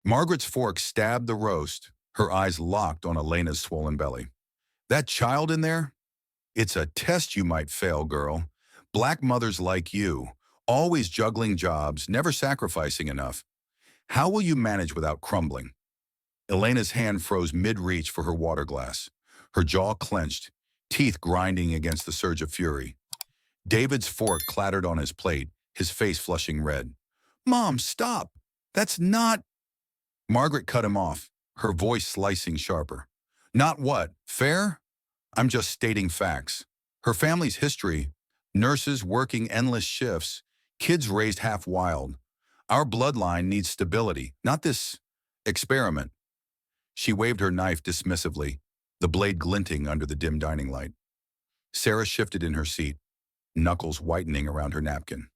Margaret's fork stabbed the roast, her eyes locked on Elena's swollen belly. That child in there? It's a test you might fail, girl. Black mothers like you, always juggling jobs, never sacrificing enough. How will you manage without crumbling? Elena's hand froze mid-reach for her water glass. Her jaw clenched, teeth grinding against the surge of fury. David's fork clattered on his plate, his face flushing red. Mom, stop! That's not... Margaret cut him off, her voice slicing sharper. Not what? Fair? I'm just stating facts. Her family's history, nurses working endless shifts, kids raised half wild. Our bloodline needs stability, not this experiment. She waved her knife dismissively, the blade glinting under the dim dining light. Sarah shifted in her seat, knuckles whitening around her napkin.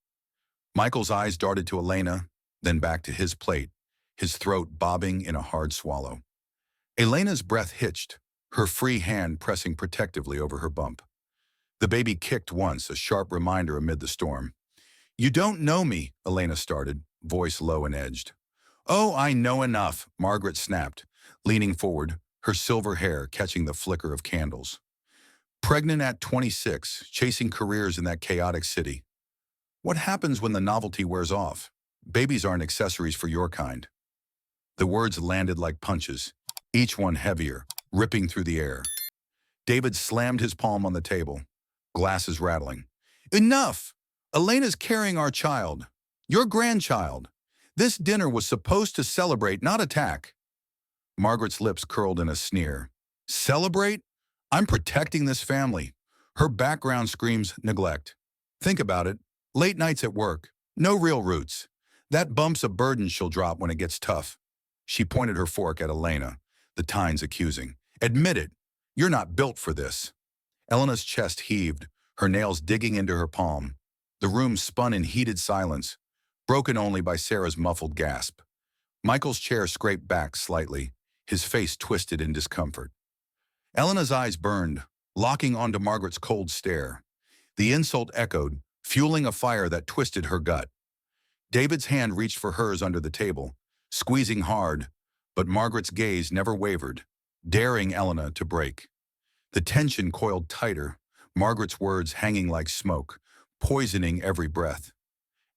Michael's eyes darted to Elena, then back to his plate, his throat bobbing in a hard swallow. Elena's breath hitched, her free hand pressing protectively over her bump. The baby kicked once, a sharp reminder amid the storm. You don't know me, Elena started, voice low and edged. Oh, I know enough, Margaret snapped, leaning forward, her silver hair catching the flicker of candles. Pregnant at 26, chasing careers in that chaotic city. What happens when the novelty wears off? Babies aren't accessories for your kind. The words landed like punches, each one heavier, ripping through the air. David slammed his palm on the table, glasses rattling. Enough! Elena's carrying our child, your grandchild. This dinner was supposed to celebrate, not attack. Margaret's lips curled in a sneer. Celebrate? I'm protecting this family. Her background screams neglect. Think about it. Late nights at work. No real roots. That bump's a burden she'll drop when it gets tough. She pointed her fork at Elena, the tines accusing. Admit it. You're not built for this. Elena's chest heaved, her nails digging into her palm. The room spun in heated silence, broken only by Sarah's muffled gasp. Michael's chair scraped back slightly, his face twisted in discomfort. Elena's eyes burned, locking onto Margaret's cold stare. The insult echoed, fueling a fire that twisted her gut. David's hand reached for hers under the table, squeezing hard, but Margaret's gaze never wavered, daring Elena to break. The tension coiled tighter, Margaret's words hanging like smoke, poisoning every breath.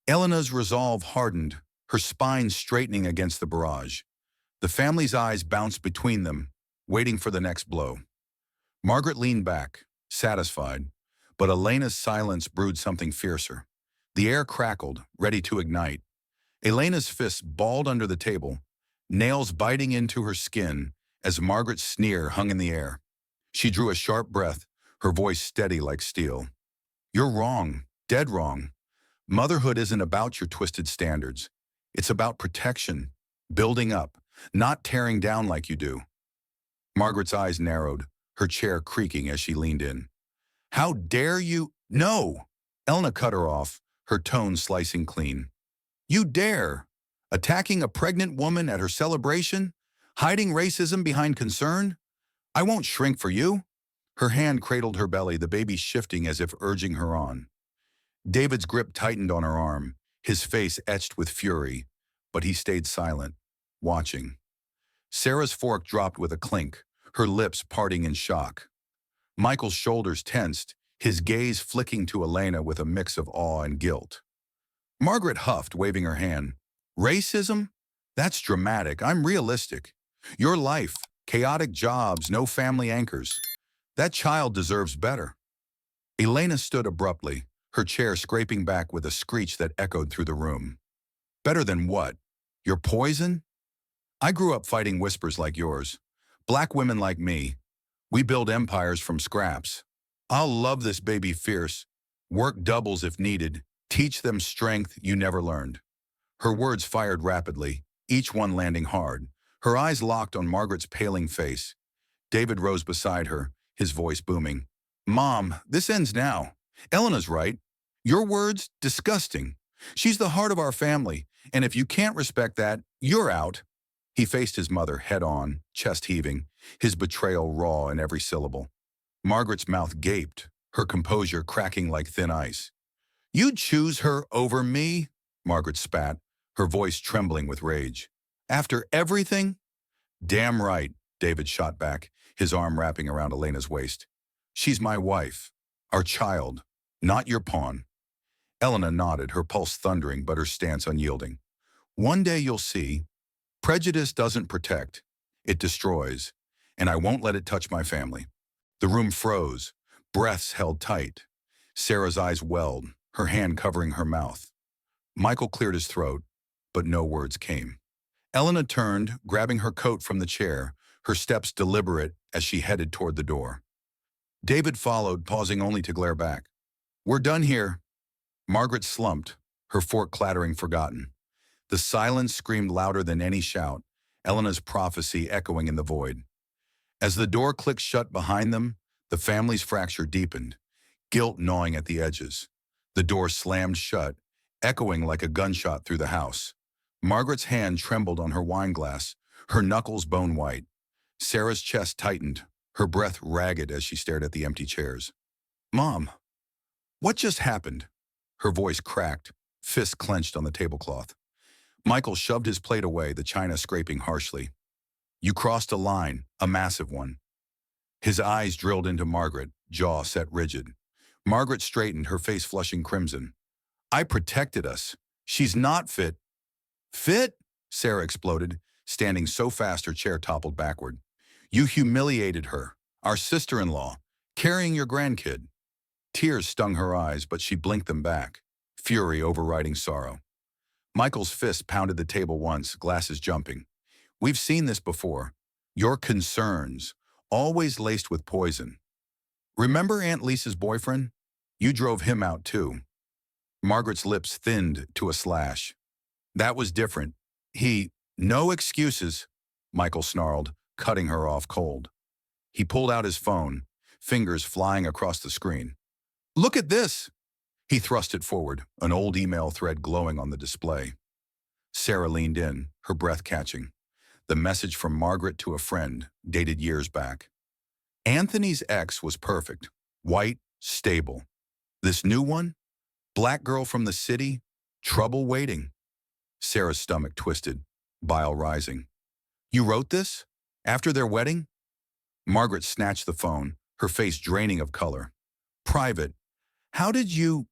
Elena's resolve hardened, her spine straightening against the barrage. The family's eyes bounced between them, waiting for the next blow. Margaret leaned back, satisfied, but Elena's silence brewed something fiercer. The air crackled, ready to ignite. Elena's fists balled under the table, nails biting into her skin as Margaret's sneer hung in the air. She drew a sharp breath, her voice steady like steel. You're wrong, dead wrong. Motherhood isn't about your twisted standards. It's about protection, building up, not tearing down like you do. Margaret's eyes narrowed, her chair creaking as she leaned in. How dare you? No! Elena cut her off, her tone slicing clean. You dare! Attacking a pregnant woman at her celebration? Hiding racism behind concern? I won't shrink for you. Her hand cradled her belly, the baby shifting as if urging her on. David's grip tightened on her arm, his face etched with fury, but he stayed silent, watching. Sarah's fork dropped with a clink, her lips parting in shock. Michael's shoulders tensed, his gaze flicking to Elena with a mix of awe and guilt. Margaret huffed, waving her hand. Racism? That's dramatic. I'm realistic. Your life, chaotic jobs, no family anchors. That child deserves better. Elena stood abruptly, her chair scraping back with a screech that echoed through the room. Better than what? Your poison? I grew up fighting whispers like yours. Black women like me. We build empires from scraps. I'll love this baby fierce, work doubles if needed, teach them strength you never learned. Her words fired rapidly, each one landing hard, her eyes locked on Margaret's paling face. David rose beside her, his voice booming. Mom, this ends now. Elena's right. Your words, disgusting. She's the heart of our family, and if you can't respect that, you're out. He faced his mother head on, chest heaving, his betrayal raw in every syllable. Margaret's mouth gaped, her composure cracking like thin ice. You'd choose her over me? Margaret spat, her voice trembling with rage. After everything? Damn right, David shot back, his arm wrapping around Elena's waist. She's my wife, our child, not your pawn. Elena nodded, her pulse thundering but her stance unyielding. One day you'll see, prejudice doesn't protect, it destroys, and I won't let it touch my family. The room froze, breaths held tight. Sarah's eyes welled, her hand covering her mouth. Michael cleared his throat, but no words came. Elena turned, grabbing her coat from the chair, her steps deliberate as she headed toward the door. David followed, pausing only to glare back. We're done here. Margaret slumped, her fork clattering forgotten. The silence screamed louder than any shout, Elena's prophecy echoing in the void. As the door clicked shut behind them, the family's fracture deepened, guilt gnawing at the edges. The door slammed shut, echoing like a gunshot through the house. Margaret's hand trembled on her wine glass, her knuckles bone white. Sarah's chest tightened, her breath ragged as she stared at the empty chairs. Mom, what just happened? Her voice cracked, fists clenched on the tablecloth. Michael shoved his plate away, the china scraping harshly. You crossed a line, a massive one. His eyes drilled into Margaret, jaw set rigid. Margaret straightened, her face flushing crimson. I protected us. She's not fit. Fit? Sarah exploded, standing so fast her chair toppled backward. You humiliated her, our sister-in-law, carrying your grandkid. Tears stung her eyes, but she blinked them back, fury overriding sorrow. Michael's fist pounded the table once, glasses jumping. We've seen this before. Your concerns, always laced with poison. Remember Aunt Lisa's boyfriend? You drove him out too. Margaret's lips thinned to a slash. That was different. No excuses, Michael snarled, cutting her off cold. He pulled out his phone, fingers flying across the screen. Look at this! He thrust it forward, an old email thread glowing on the display. Sarah leaned in, her breath catching. The message from Margaret to a friend, dated years back. Anthony's ex was perfect, white, stable. This new one? Black girl from the city? Trouble waiting. Sarah's stomach twisted, bile rising. You wrote this? After their wedding? Margaret snatched the phone, her face draining of color. Private. How did you...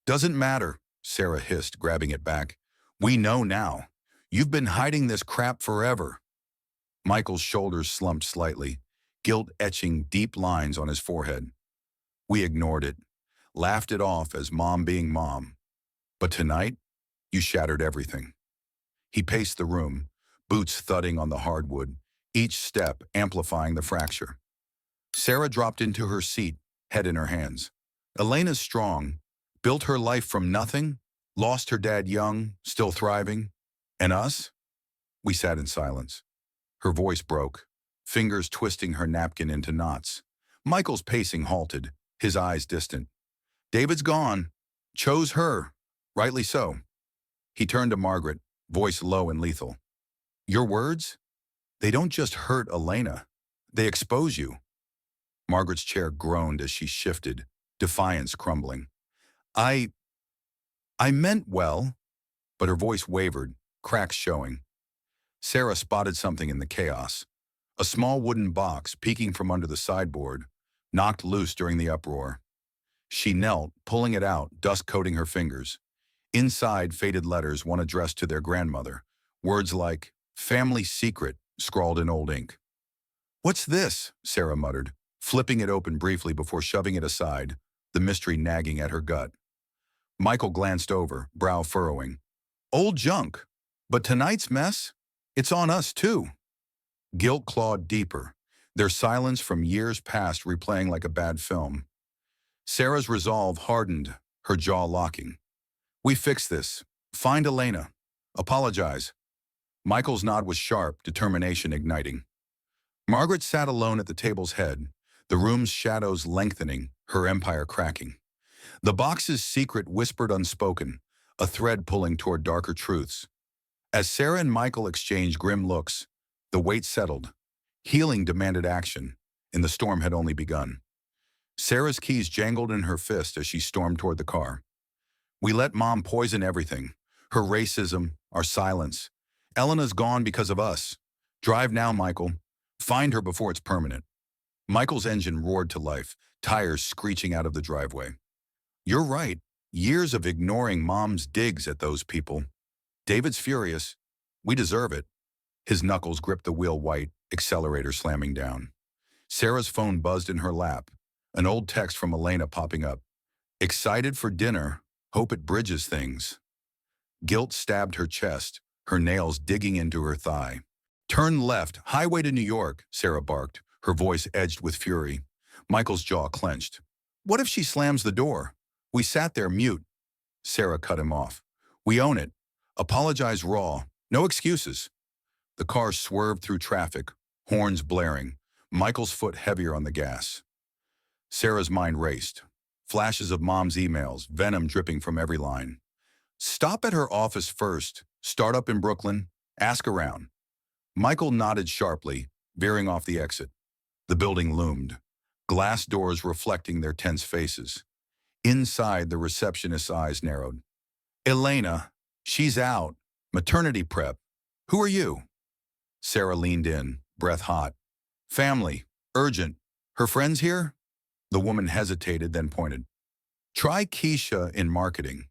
Doesn't matter, Sarah hissed, grabbing it back. We know now. You've been hiding this crap forever. Michael's shoulders slumped slightly, guilt etching deep lines on his forehead. We ignored it, laughed it off as mom being mom. But tonight, you shattered everything. He paced the room, boots thudding on the hardwood, each step amplifying the fracture. Sarah dropped into her seat, head in her hands. Elena's strong, built her life from nothing, lost her dad young, still thriving. And us? We sat in silence. Her voice broke, fingers twisting her napkin into knots. Michael's pacing halted, his eyes distant. David's gone. Chose her. Rightly so. He turned to Margaret, voice low and lethal. Your words? They don't just hurt Elena. They expose you. Margaret's chair groaned as she shifted, defiance crumbling. I meant well, but her voice wavered, cracks showing. Sarah spotted something in the chaos. A small wooden box peeking from under the sideboard, knocked loose during the uproar. She knelt, pulling it out, dust coating her fingers. Inside, faded letters, one addressed to their grandmother. Words like, family secret, scrawled in old ink. What's this? Sarah muttered, flipping it open briefly before shoving it aside, the mystery nagging at her gut. Michael glanced over, brow furrowing. Old junk. But tonight's mess? It's on us too. Guilt clawed deeper, their silence from years past replaying like a bad film. Sarah's resolve hardened, her jaw locking. We fix this. Find Elena. Apologize. Michael's nod was sharp, determination igniting. Margaret sat alone at the table's head, the room's shadows lengthening, her empire cracking. The box's secret whispered unspoken, a thread pulling toward darker truths. As Sarah and Michael exchanged grim looks, the weight settled. Healing demanded action, and the storm had only begun. Sarah's keys jangled in her fist as she stormed toward the car. We let Mom poison everything, her racism, our silence. Elena's gone because of us. Drive now, Michael. Find her before it's permanent. Michael's engine roared to life, tires screeching out of the driveway. You're right. Years of ignoring Mom's digs at those people. David's furious. We deserve it. His knuckles gripped the wheel white, accelerator slamming down. Sarah's phone buzzed in her lap, an old text from Elena popping up. Excited for dinner. Hope it bridges things. Guilt stabbed her chest, her nails digging into her thigh. Turn left, highway to New York, Sarah barked, her voice edged with fury. Michael's jaw clenched. What if she slams the door? We sat there mute. Sarah cut him off. We own it. Apologize raw. No excuses. The car swerved through traffic, horns blaring, Michael's foot heavier on the gas. Sarah's mind raced. Flashes of Mom's emails, venom dripping from every line. Stop at her office first. Start up in Brooklyn. Ask around. Michael nodded sharply, veering off the exit. The building loomed, glass doors reflecting their tense faces. Inside, the receptionist's eyes narrowed. Elena, she's out. Maternity prep. Who are you? Sarah leaned in, breath hot. Family. Urgent. Her friends here? The woman hesitated, then pointed. Try Keisha in marketing.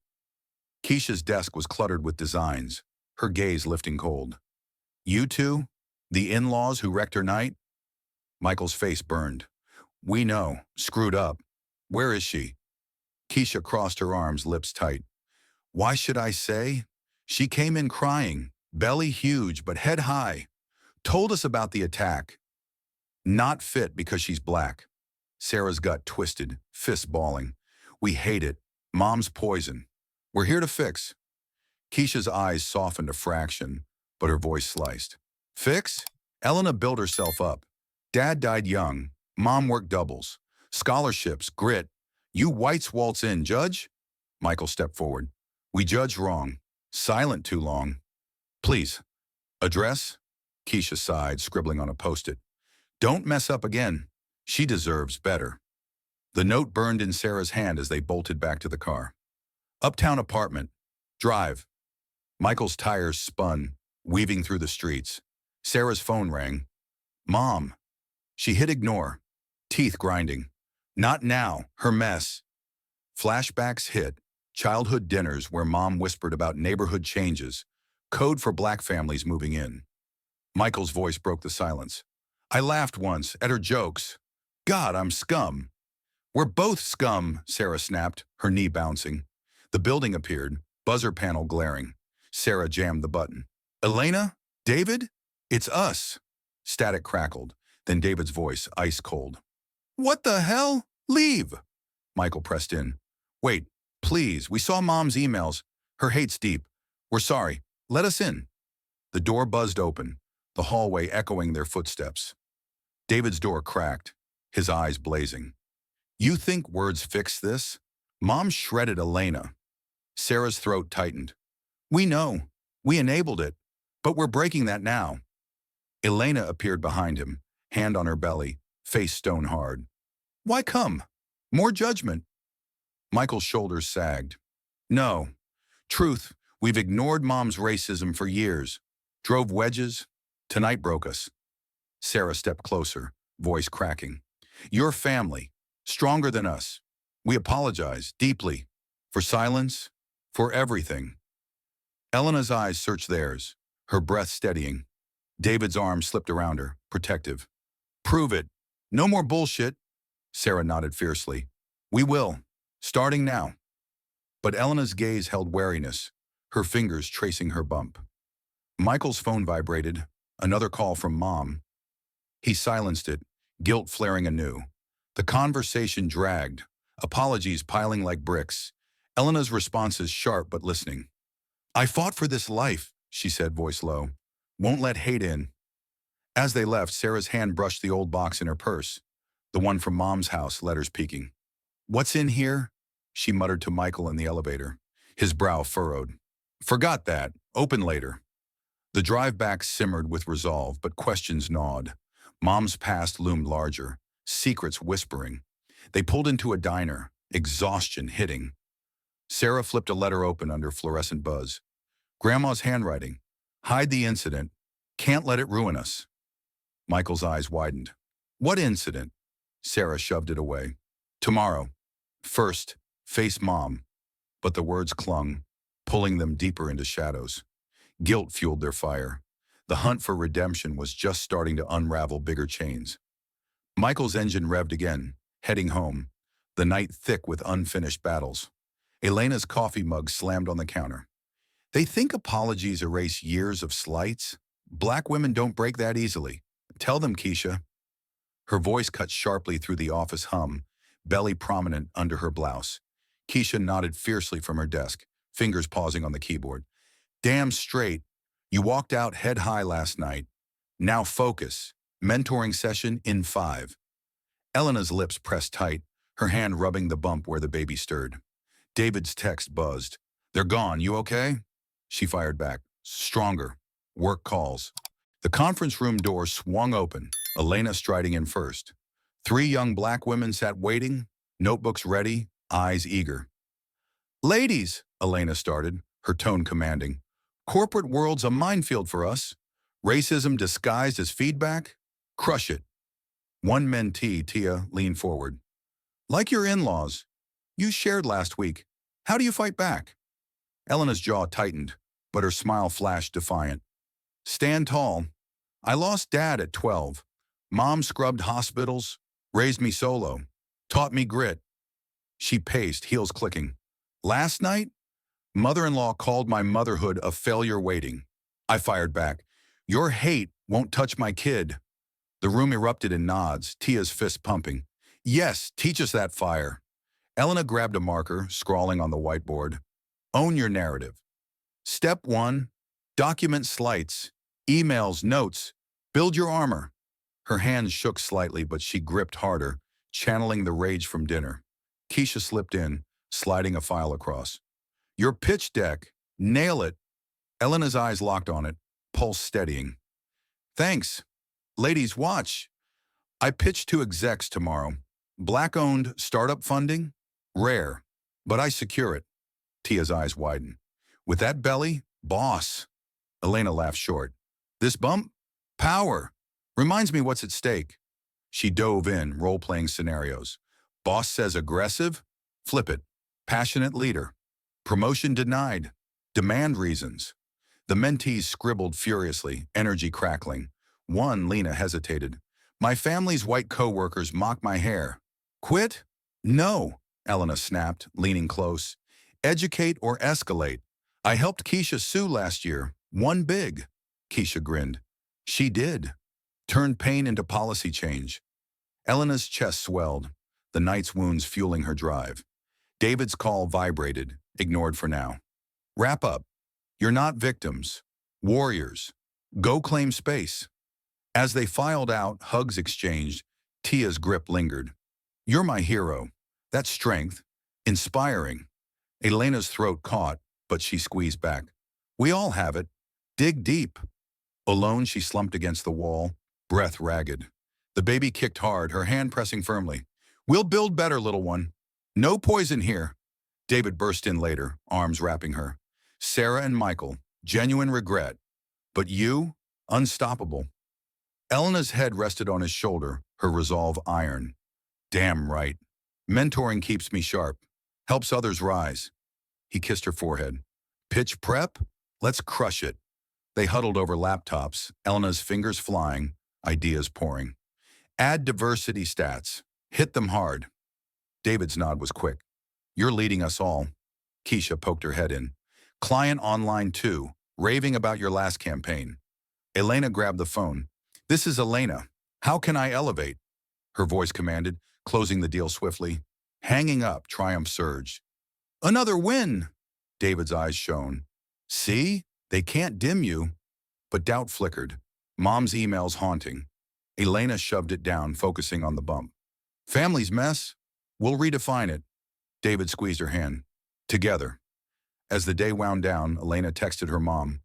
Keisha's desk was cluttered with designs, her gaze lifting cold. You two? The in-laws who wrecked her night? Michael's face burned. We know. Screwed up. Where is she? Keisha crossed her arms, lips tight. Why should I say? She came in crying, belly huge but head high. Told us about the attack. Not fit because she's black. Sarah's gut twisted, fists balling. We hate it. Mom's poison. We're here to fix. Keisha's eyes softened a fraction, but her voice sliced. Fix? Elena built herself up. Dad died young. Mom worked doubles. Scholarships, grit. You whites waltz in, Judge? Michael stepped forward. We judged wrong. Silent too long. Please. Address? Keisha sighed, scribbling on a post-it. Don't mess up again. She deserves better. The note burned in Sarah's hand as they bolted back to the car. Uptown apartment. Drive. Michael's tires spun, weaving through the streets. Sarah's phone rang. Mom. She hit ignore, teeth grinding. Not now, her mess. Flashbacks hit, childhood dinners where Mom whispered about neighborhood changes, code for black families moving in. Michael's voice broke the silence. I laughed once at her jokes. God, I'm scum. We're both scum, Sarah snapped, her knee bouncing. The building appeared, buzzer panel glaring. Sarah jammed the button. Elena? David? It's us. Static crackled, then David's voice, ice cold. What the hell? Leave. Michael pressed in. Wait, please, we saw Mom's emails. Her hate's deep. We're sorry. Let us in. The door buzzed open, the hallway echoing their footsteps. David's door cracked, his eyes blazing. You think words fix this? Mom shredded Elena. Sarah's throat tightened. We know. We enabled it. But we're breaking that now. Elena appeared behind him, hand on her belly, face stone hard. Why come? More judgment. Michael's shoulders sagged. No. Truth, we've ignored Mom's racism for years. Drove wedges. Tonight broke us. Sarah stepped closer, voice cracking. Your family, stronger than us. We apologize, deeply. For silence, for everything. Elena's eyes searched theirs, her breath steadying. David's arm slipped around her, protective. Prove it. No more bullshit. Sarah nodded fiercely. We will. Starting now. But Elena's gaze held wariness, her fingers tracing her bump. Michael's phone vibrated, another call from Mom. He silenced it, guilt flaring anew. The conversation dragged, apologies piling like bricks. Elena's responses sharp but listening. I fought for this life, she said, voice low. Won't let hate in. As they left, Sarah's hand brushed the old box in her purse, the one from Mom's house, letters peeking. What's in here? She muttered to Michael in the elevator, his brow furrowed. Forgot that. Open later. The drive back simmered with resolve, but questions gnawed. Mom's past loomed larger, secrets whispering. They pulled into a diner, exhaustion hitting. Sarah flipped a letter open under fluorescent buzz. Grandma's handwriting. Hide the incident. Can't let it ruin us. Michael's eyes widened. What incident? Sarah shoved it away. Tomorrow. First, face Mom. But the words clung, pulling them deeper into shadows. Guilt fueled their fire. The hunt for redemption was just starting to unravel bigger chains. Michael's engine revved again, heading home, the night thick with unfinished battles. Elena's coffee mug slammed on the counter. They think apologies erase years of slights? Black women don't break that easily. Tell them, Keisha. Her voice cut sharply through the office hum, belly prominent under her blouse. Keisha nodded fiercely from her desk, fingers pausing on the keyboard. Damn straight. You walked out head high last night. Now focus. Mentoring session in 5. Elena's lips pressed tight, her hand rubbing the bump where the baby stirred. David's text buzzed. They're gone, you okay? She fired back. Stronger. Work calls. The conference room door swung open, Elena striding in first. 3 young black women sat waiting, notebooks ready, eyes eager. Ladies, Elena started, her tone commanding. Corporate world's a minefield for us. Racism disguised as feedback? Crush it. One mentee, Tia, leaned forward. Like your in-laws. You shared last week. How do you fight back? Elena's jaw tightened, but her smile flashed defiant. Stand tall. I lost Dad at 12. Mom scrubbed hospitals, raised me solo, taught me grit. She paced, heels clicking. Last night, mother-in-law called my motherhood a failure waiting. I fired back. Your hate won't touch my kid. The room erupted in nods, Tia's fist pumping. Yes, teach us that fire. Elena grabbed a marker, scrawling on the whiteboard. Own your narrative. Step 1, document slights, emails, notes, build your armor. Her hands shook slightly, but she gripped harder, channeling the rage from dinner. Keisha slipped in, sliding a file across. Your pitch deck, nail it. Elena's eyes locked on it, pulse steadying. Thanks. Ladies, watch. I pitch to execs tomorrow. Black-owned startup funding? Rare, but I secure it. Tia's eyes widen. With that belly, boss. Elena laughed short. This bump? Power. Reminds me what's at stake. She dove in, role-playing scenarios. Boss says aggressive? Flip it. Passionate leader. Promotion denied. Demand reasons. The mentees scribbled furiously, energy crackling. One, Lena, hesitated. My family's white co-workers mock my hair. Quit? No, Elena snapped, leaning close. Educate or escalate. I helped Keisha sue last year. One big. Keisha grinned. She did. Turned pain into policy change. Elena's chest swelled, the night's wounds fueling her drive. David's call vibrated, ignored for now. Wrap up. You're not victims. Warriors. Go claim space. As they filed out, hugs exchanged, Tia's grip lingered. You're my hero. That's strength. Inspiring. Elena's throat caught, but she squeezed back. We all have it. Dig deep. Alone, she slumped against the wall, breath ragged. The baby kicked hard, her hand pressing firmly. We'll build better, little one. No poison here. David burst in later, arms wrapping her. Sarah and Michael, genuine regret. But you, unstoppable. Elena's head rested on his shoulder, her resolve iron. Damn right. Mentoring keeps me sharp. Helps others rise. He kissed her forehead. Pitch prep? Let's crush it. They huddled over laptops, Elena's fingers flying, ideas pouring. Add diversity stats. Hit them hard. David's nod was quick. You're leading us all. Keisha poked her head in. Client online too, raving about your last campaign. Elena grabbed the phone. This is Elena. How can I elevate? Her voice commanded, closing the deal swiftly. Hanging up, triumph surged. Another win! David's eyes shone. See? They can't dim you. But doubt flickered. Mom's emails haunting. Elena shoved it down, focusing on the bump. Family's mess? We'll redefine it. David squeezed her hand. Together. As the day wound down, Elena texted her mom.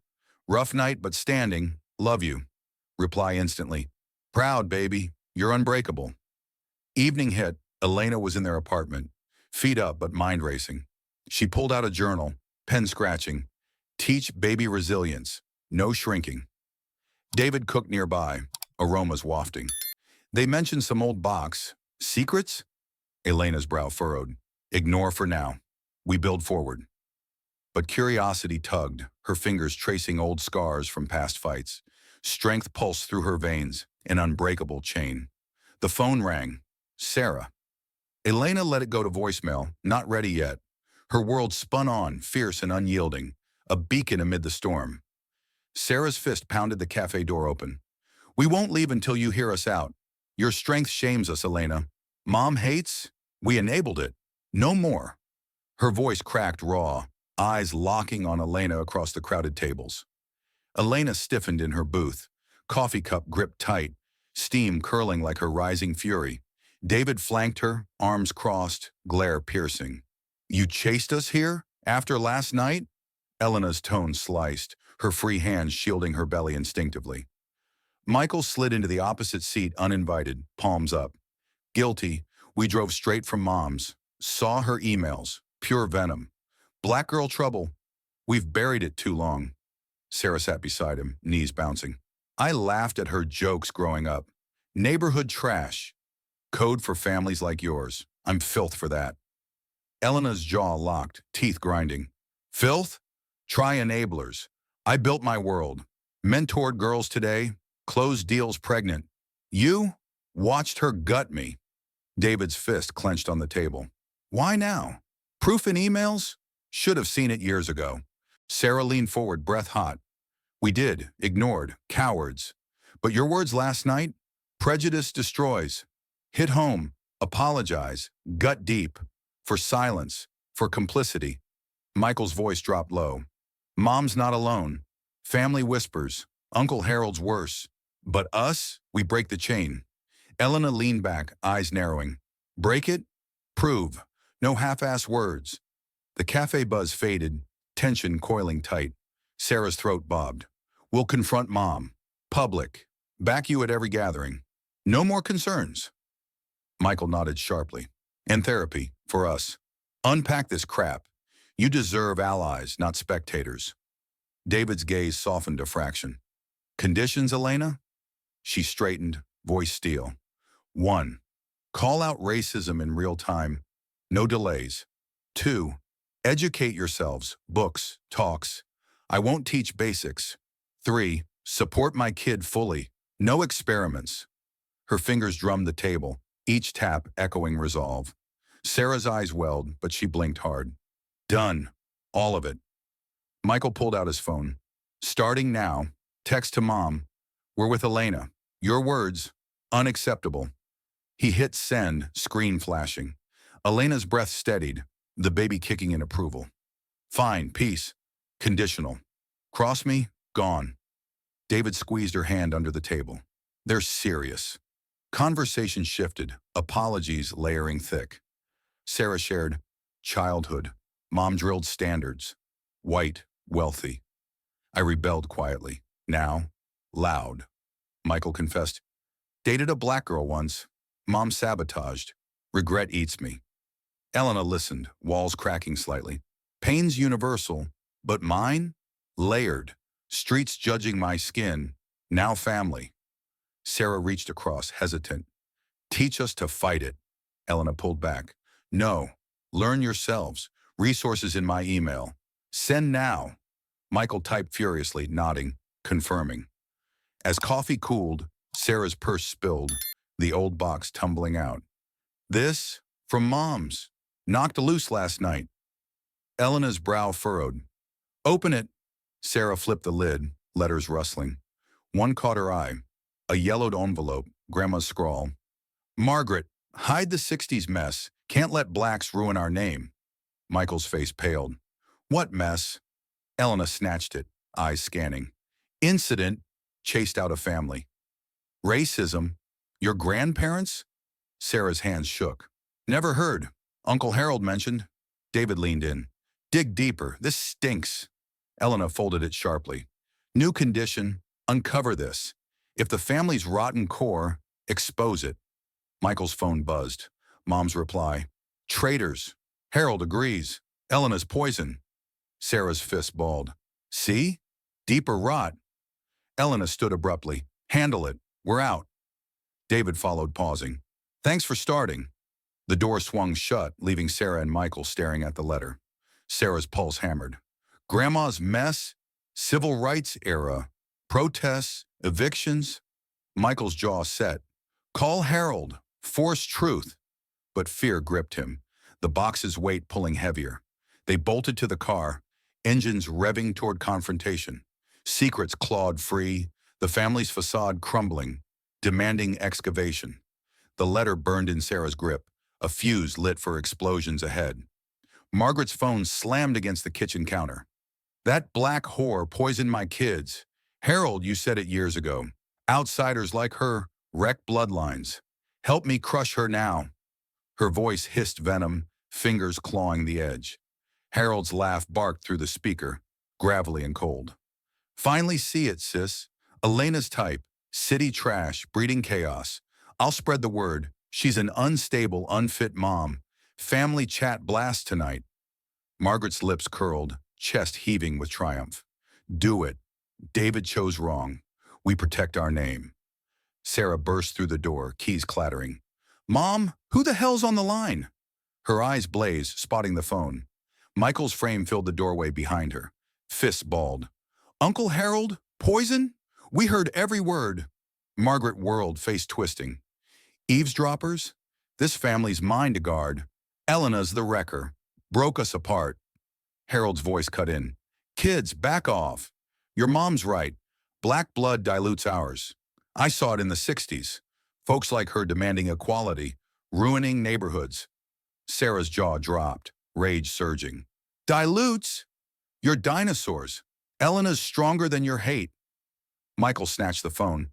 Rough night, but standing. Love you. Reply instantly. Proud, baby. You're unbreakable. Evening hit. Elena was in their apartment. Feet up, but mind racing. She pulled out a journal, pen scratching. Teach baby resilience. No shrinking. David cooked nearby, aromas wafting. They mentioned some old box. Secrets? Elena's brow furrowed. Ignore for now. We build forward. But curiosity tugged, her fingers tracing old scars from past fights. Strength pulsed through her veins, an unbreakable chain. The phone rang. Sarah. Elena let it go to voicemail, not ready yet. Her world spun on, fierce and unyielding, a beacon amid the storm. Sarah's fist pounded the cafe door open. We won't leave until you hear us out. Your strength shames us, Elena. Mom hates? We enabled it. No more. Her voice cracked raw, eyes locking on Elena across the crowded tables. Elena stiffened in her booth, coffee cup gripped tight, steam curling like her rising fury. David flanked her, arms crossed, glare piercing. You chased us here? After last night? Elena's tone sliced, her free hands shielding her belly instinctively. Michael slid into the opposite seat uninvited, palms up. Guilty, we drove straight from Mom's. Saw her emails. Pure venom. Black girl trouble. We've buried it too long. Sarah sat beside him, knees bouncing. I laughed at her jokes growing up. Neighborhood trash. Code for families like yours. I'm filth for that. Elena's jaw locked, teeth grinding. Filth? Try enablers. I built my world. Mentored girls today. Closed deals pregnant. You watched her gut me. David's fist clenched on the table. Why now? Proof in emails? Should have seen it years ago. Sarah leaned forward, breath hot. We did, ignored, cowards. But your words last night? Prejudice destroys. Hit home, apologize, gut deep. For silence, for complicity. Michael's voice dropped low. Mom's not alone. Family whispers. Uncle Harold's worse. But us, we break the chain. Elena leaned back, eyes narrowing. Break it? Prove. No half-ass words. The cafe buzz faded, tension coiling tight. Sarah's throat bobbed. We'll confront Mom. Public. Back you at every gathering. No more concerns. Michael nodded sharply. And therapy, for us. Unpack this crap. You deserve allies, not spectators. David's gaze softened a fraction. Conditions, Elena? She straightened, voice steel. 1. Call out racism in real time. No delays. 2. Educate yourselves. Books, talks. I won't teach basics. 3. Support my kid fully. No experiments. Her fingers drummed the table, each tap echoing resolve. Sarah's eyes welled, but she blinked hard. Done. All of it. Michael pulled out his phone. Starting now. Text to Mom. We're with Elena. Your words. Unacceptable. He hit send, screen flashing. Elena's breath steadied, the baby kicking in approval. Fine, peace. Conditional. Cross me, gone. David squeezed her hand under the table. They're serious. Conversation shifted, apologies layering thick. Sarah shared, childhood. Mom drilled standards. White, wealthy. I rebelled quietly. Now, loud. Michael confessed. Dated a black girl once. Mom sabotaged. Regret eats me. Elena listened, walls cracking slightly. Pain's universal, but mine? Layered. Streets judging my skin. Now family. Sarah reached across, hesitant. Teach us to fight it. Elena pulled back. No. Learn yourselves. Resources in my email. Send now. Michael typed furiously, nodding, confirming. As coffee cooled, Sarah's purse spilled, the old box tumbling out. This? From Mom's. Knocked loose last night. Elena's brow furrowed. Open it. Sarah flipped the lid, letters rustling. One caught her eye. A yellowed envelope, Grandma's scrawl. Margaret, hide the 60s mess. Can't let blacks ruin our name. Michael's face paled. What mess? Elena snatched it, eyes scanning. Incident chased out a family. Racism? Your grandparents? Sarah's hands shook. Never heard. Uncle Harold mentioned. David leaned in. Dig deeper. This stinks. Elena folded it sharply. New condition. Uncover this. If the family's rotten core, expose it. Michael's phone buzzed. Mom's reply. Traitors. Harold agrees. Elena's poison. Sarah's fist balled. See? Deeper rot. Elena stood abruptly. Handle it. We're out. David followed, pausing. Thanks for starting. The door swung shut, leaving Sarah and Michael staring at the letter. Sarah's pulse hammered. Grandma's mess? Civil rights era? Protests? Evictions? Michael's jaw set. Call Harold. Force truth. But fear gripped him, the box's weight pulling heavier. They bolted to the car, engines revving toward confrontation. Secrets clawed free, the family's facade crumbling, demanding excavation. The letter burned in Sarah's grip, a fuse lit for explosions ahead. Margaret's phone slammed against the kitchen counter. That black whore poisoned my kids. Harold, you said it years ago. Outsiders like her wreck bloodlines. Help me crush her now. Her voice hissed venom, fingers clawing the edge. Harold's laugh barked through the speaker, gravelly and cold. Finally see it, sis. Elena's type, city trash, breeding chaos. I'll spread the word. She's an unstable, unfit mom. Family chat blast tonight. Margaret's lips curled, chest heaving with triumph. Do it. David chose wrong. We protect our name. Sarah burst through the door, keys clattering. Mom, who the hell's on the line? Her eyes blazed, spotting the phone. Michael's frame filled the doorway behind her. Fists balled. Uncle Harold? Poison? We heard every word. Margaret whirled, face twisting. Eavesdroppers? This family's mine to guard. Elena's the wrecker. Broke us apart. Harold's voice cut in. Kids, back off. Your mom's right. Black blood dilutes ours. I saw it in the 60s. Folks like her demanding equality, ruining neighborhoods. Sarah's jaw dropped, rage surging. Dilutes? You're dinosaurs. Elena's stronger than your hate. Michael snatched the phone.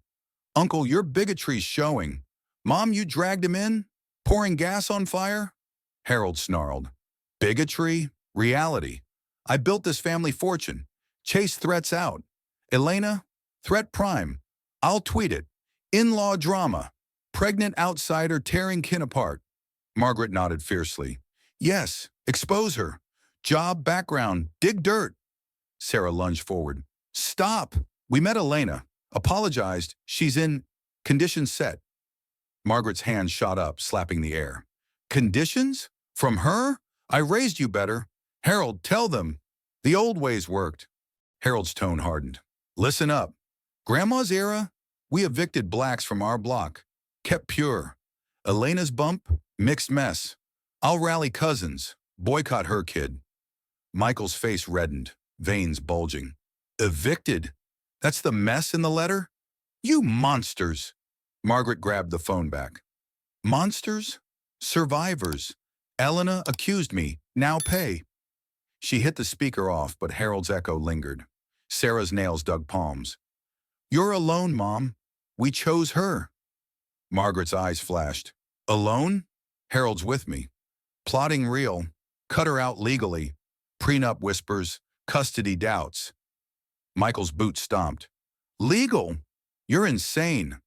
Uncle, your bigotry's showing. Mom, you dragged him in? Pouring gas on fire? Harold snarled. Bigotry? Reality. I built this family fortune. Chase threats out. Elena? Threat prime. I'll tweet it. In-law drama. Pregnant outsider tearing kin apart. Margaret nodded fiercely. Yes, expose her. Job, background, dig dirt. Sarah lunged forward. Stop. We met Elena. Apologized. She's in. Conditions set. Margaret's hand shot up, slapping the air. Conditions? From her? I raised you better. Harold, tell them. The old ways worked. Harold's tone hardened. Listen up. Grandma's era? We evicted blacks from our block. Kept pure. Elena's bump? Mixed mess. I'll rally cousins. Boycott her kid. Michael's face reddened, veins bulging. Evicted? That's the mess in the letter? You monsters! Margaret grabbed the phone back. Monsters? Survivors. Elena accused me. Now pay. She hit the speaker off, but Harold's echo lingered. Sarah's nails dug palms. You're alone, Mom. We chose her. Margaret's eyes flashed. Alone? Harold's with me. Plotting real. Cut her out legally. Prenup whispers. Custody doubts. Michael's boots stomped. Legal? You're insane.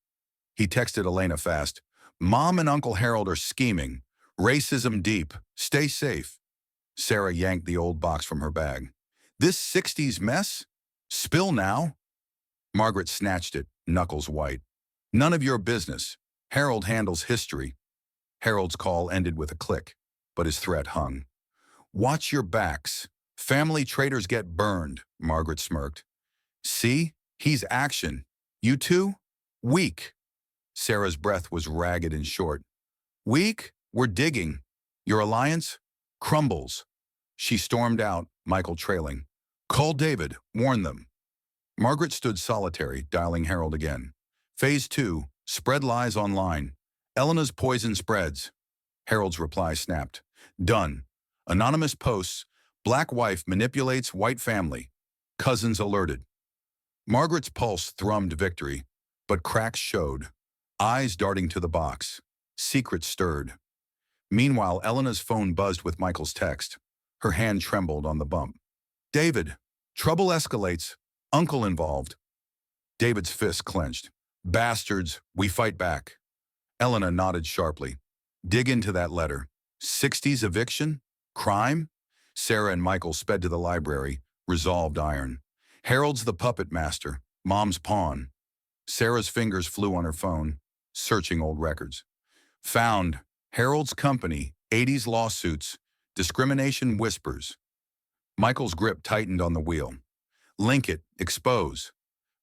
He texted Elena fast. Mom and Uncle Harold are scheming. Racism deep. Stay safe. Sarah yanked the old box from her bag. This 60s mess? Spill now? Margaret snatched it, knuckles white. None of your business. Harold handles history. Harold's call ended with a click, but his threat hung. Watch your backs. Family traitors get burned, Margaret smirked. See? He's action. You two? Weak. Sarah's breath was ragged and short. Weak? We're digging. Your alliance? Crumbles. She stormed out, Michael trailing. Call David. Warn them. Margaret stood solitary, dialing Harold again. Phase 2. Spread lies online. Elena's poison spreads. Harold's reply snapped. Done. Anonymous posts. Black wife manipulates white family. Cousins alerted. Margaret's pulse thrummed victory, but cracks showed. Eyes darting to the box. Secrets stirred. Meanwhile, Elena's phone buzzed with Michael's text. Her hand trembled on the bump. David, trouble escalates. Uncle involved. David's fist clenched. Bastards, we fight back. Elena nodded sharply. Dig into that letter. 60s eviction? Crime? Sarah and Michael sped to the library, resolved iron. Harold's the puppet master, Mom's pawn. Sarah's fingers flew on her phone, searching old records. Found Harold's company, 80s lawsuits, discrimination whispers. Michael's grip tightened on the wheel. Link it, expose.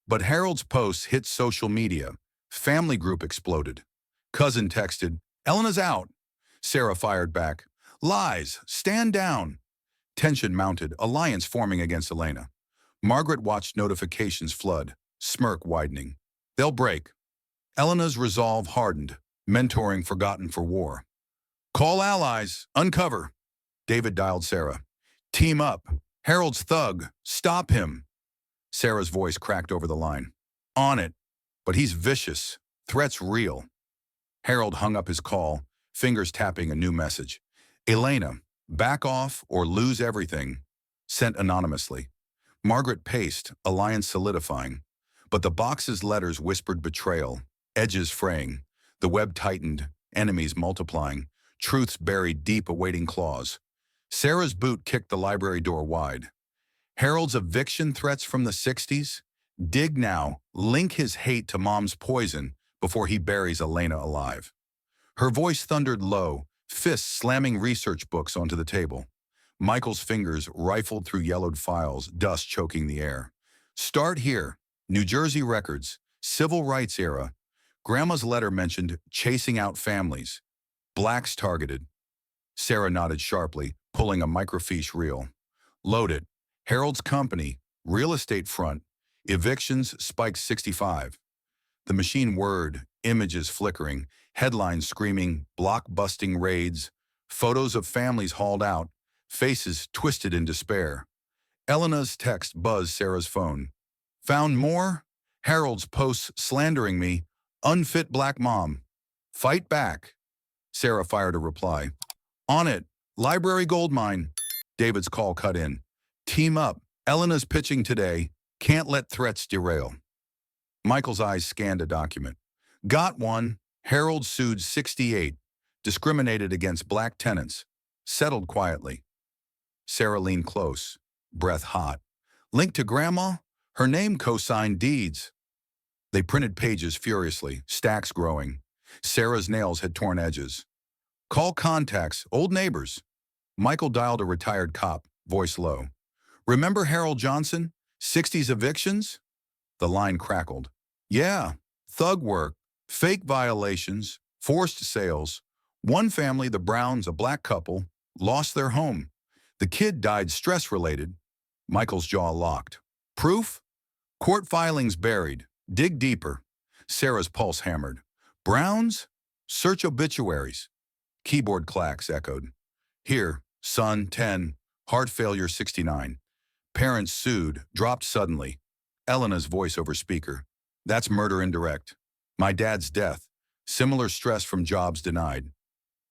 But Harold's posts hit social media. Family group exploded. Cousin texted, Elena's out. Sarah fired back, lies, stand down. Tension mounted, alliance forming against Elena. Margaret watched notifications flood, smirk widening. They'll break. Elena's resolve hardened, mentoring forgotten for war. Call allies, uncover. David dialed Sarah. Team up. Harold's thug. Stop him. Sarah's voice cracked over the line. On it. But he's vicious. Threats real. Harold hung up his call, fingers tapping a new message. Elena, back off or lose everything. Sent anonymously. Margaret paced, alliance solidifying. But the box's letters whispered betrayal, edges fraying. The web tightened, enemies multiplying, truths buried deep awaiting claws. Sarah's boot kicked the library door wide. Harold's eviction threats from the 60s? Dig now, link his hate to Mom's poison before he buries Elena alive. Her voice thundered low, fists slamming research books onto the table. Michael's fingers rifled through yellowed files, dust choking the air. Start here. New Jersey records, civil rights era. Grandma's letter mentioned chasing out families. Blacks targeted. Sarah nodded sharply, pulling a microfiche reel. Load it. Harold's company, real estate front, evictions spiked 65. The machine whirred, images flickering, headlines screaming, block-busting raids, photos of families hauled out, faces twisted in despair. Elena's text buzzed Sarah's phone. Found more? Harold's posts slandering me. Unfit black mom. Fight back. Sarah fired a reply. On it. Library goldmine. David's call cut in. Team up. Elena's pitching today. Can't let threats derail. Michael's eyes scanned a document. Got one. Harold sued 68. Discriminated against black tenants. Settled quietly. Sarah leaned close, breath hot. Linked to Grandma? Her name co-signed deeds. They printed pages furiously, stacks growing. Sarah's nails had torn edges. Call contacts, old neighbors. Michael dialed a retired cop, voice low. Remember Harold Johnson? 60s evictions? The line crackled. Yeah, thug work, fake violations, forced sales. One family, the Browns, a black couple, lost their home. The kid died stress-related. Michael's jaw locked. Proof? Court filings buried. Dig deeper. Sarah's pulse hammered. Browns? Search obituaries. Keyboard clacks echoed. Here, son, 10, heart failure 69. Parents sued, dropped suddenly. Elena's voice over speaker. That's murder indirect. My dad's death. Similar stress from jobs denied.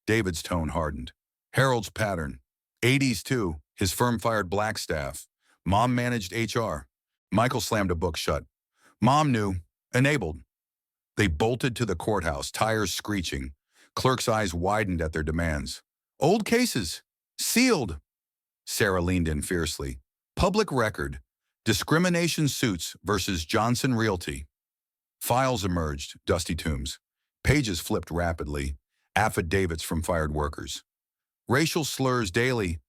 David's tone hardened. Harold's pattern. 80s too. His firm fired black staff. Mom managed HR. Michael slammed a book shut. Mom knew. Enabled. They bolted to the courthouse, tires screeching. Clerks' eyes widened at their demands. Old cases. Sealed. Sarah leaned in fiercely. Public record. Discrimination suits versus Johnson Realty. Files emerged, dusty tombs. Pages flipped rapidly. Affidavits from fired workers. Racial slurs daily.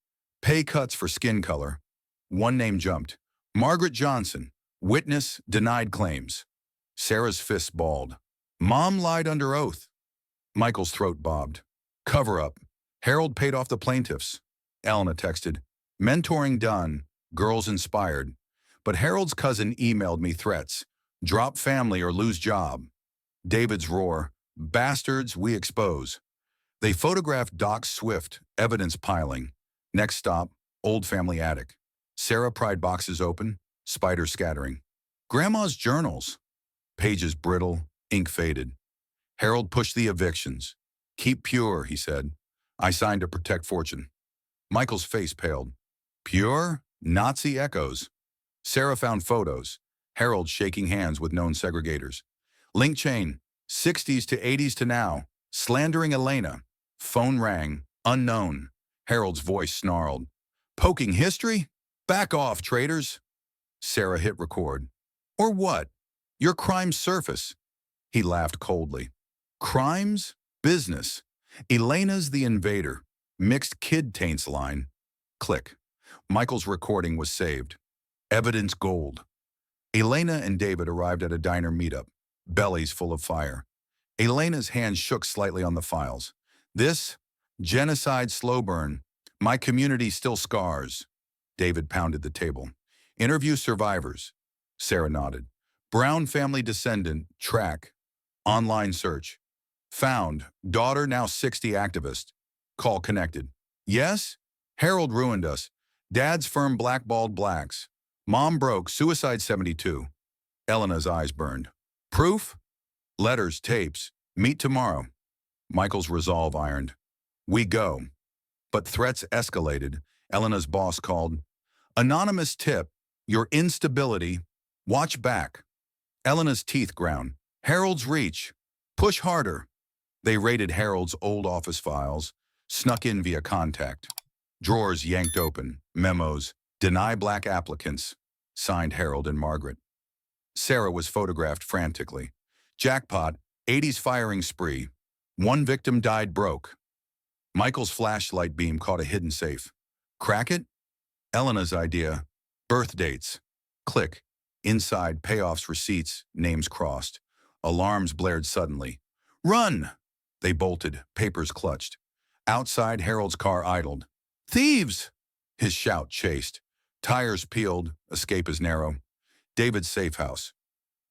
Pay cuts for skin color. One name jumped. Margaret Johnson. Witness denied claims. Sarah's fists balled. Mom lied under oath. Michael's throat bobbed. Cover up. Harold paid off the plaintiffs. Elena texted. Mentoring done. Girls inspired. But Harold's cousin emailed me threats. Drop family or lose job. David's roar. Bastards, we expose. They photographed Doc Swift, evidence piling. Next stop, old family attic. Sarah pried boxes open, spiders scattering. Grandma's journals. Pages brittle, ink faded. Harold pushed the evictions. Keep pure, he said. I signed to protect fortune. Michael's face paled. Pure? Nazi echoes. Sarah found photos. Harold shaking hands with known segregators. Link chain. 60s to 80s to now. Slandering Elena. Phone rang. Unknown. Harold's voice snarled. Poking history? Back off, traitors. Sarah hit record. Or what? Your crimes surface. He laughed coldly. Crimes? Business. Elena's the invader. Mixed kid taints line. Click. Michael's recording was saved. Evidence gold. Elena and David arrived at a diner meetup, bellies full of fire. Elena's hand shook slightly on the files. This? Genocide slow burn. My community still scars. David pounded the table. Interview survivors. Sarah nodded. Brown family descendant, track. Online search. Found, daughter now 60 activist. Call connected. Yes? Harold ruined us. Dad's firm blackballed blacks. Mom broke, suicide 72. Elena's eyes burned. Proof? Letters, tapes. Meet tomorrow. Michael's resolve ironed. We go. But threats escalated. Elena's boss called. Anonymous tip. Your instability. Watch back. Elena's teeth ground. Harold's reach. Push harder. They raided Harold's old office files, snuck in via contact. Drawers yanked open. Memos. Deny black applicants. Signed Harold and Margaret. Sarah was photographed frantically. Jackpot, 80s firing spree. One victim died broke. Michael's flashlight beam caught a hidden safe. Crack it? Elena's idea. Birth dates. Click. Inside, payoffs, receipts, names crossed. Alarms blared suddenly. Run! They bolted, papers clutched. Outside, Harold's car idled. Thieves! His shout chased. Tires peeled, escape is narrow. David's safe house.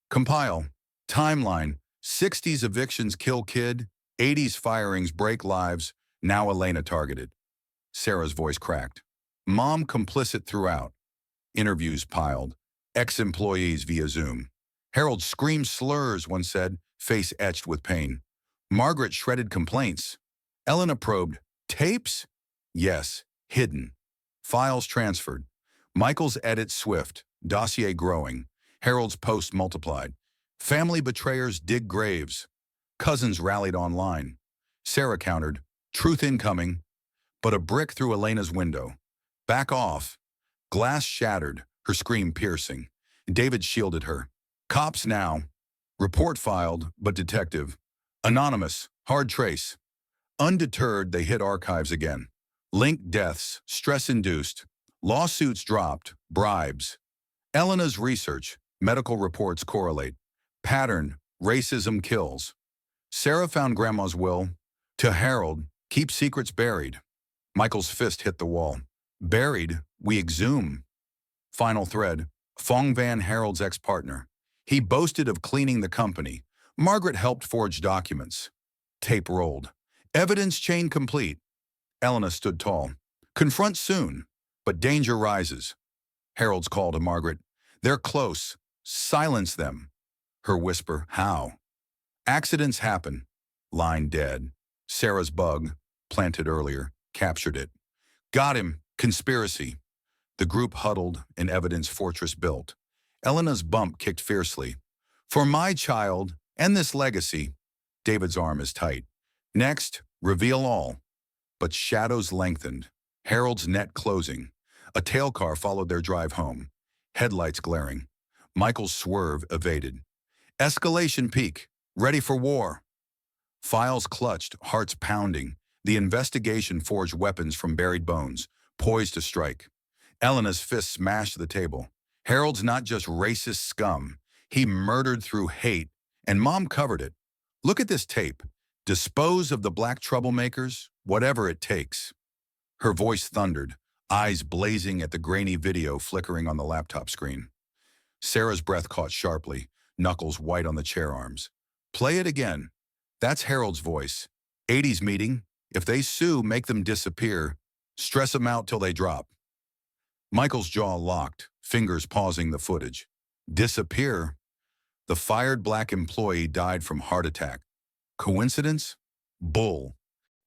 Compile. Timeline. 60s evictions kill kid. 80s firings break lives. Now Elena targeted. Sarah's voice cracked. Mom complicit throughout. Interviews piled. Ex-employees via Zoom. Harold screamed slurs, one said, face etched with pain. Margaret shredded complaints. Elena probed. Tapes? Yes. Hidden. Files transferred. Michael's edit swift. Dossier growing. Harold's post multiplied. Family betrayers dig graves. Cousins rallied online. Sarah countered. Truth incoming. But a brick through Elena's window. Back off. Glass shattered, her scream piercing. David shielded her. Cops now. Report filed, but detective. Anonymous, hard trace. Undeterred, they hit archives again. Linked deaths, stress-induced. Lawsuits dropped, bribes. Elena's research, medical reports correlate. Pattern, racism kills. Sarah found Grandma's will. To Harold, keep secrets buried. Michael's fist hit the wall. Buried, we exhume. Final thread, Fong Van Harold's ex-partner. He boasted of cleaning the company. Margaret helped forge documents. Tape rolled. Evidence chain complete. Elena stood tall. Confront soon, but danger rises. Harold's call to Margaret. They're close. Silence them. Her whisper, how? Accidents happen. Line dead. Sarah's bug, planted earlier, captured it. Got him. Conspiracy. The group huddled, an evidence fortress built. Elena's bump kicked fiercely. For my child and this legacy. David's arm is tight. Next, reveal all. But shadows lengthened. Harold's net closing. A tail car followed their drive home. Headlights glaring. Michael's swerve evaded. Escalation peak. Ready for war. Files clutched, hearts pounding. The investigation forged weapons from buried bones, poised to strike. Elena's fist smashed the table. Harold's not just racist scum. He murdered through hate, and Mom covered it. Look at this tape. Dispose of the black troublemakers, whatever it takes. Her voice thundered, eyes blazing at the grainy video flickering on the laptop screen. Sarah's breath caught sharply, knuckles white on the chair arms. Play it again. That's Harold's voice. 80s meeting. If they sue, make them disappear. Stress them out till they drop. Michael's jaw locked, fingers pausing the footage. Disappear? The fired black employee died from heart attack. Coincidence? Bull.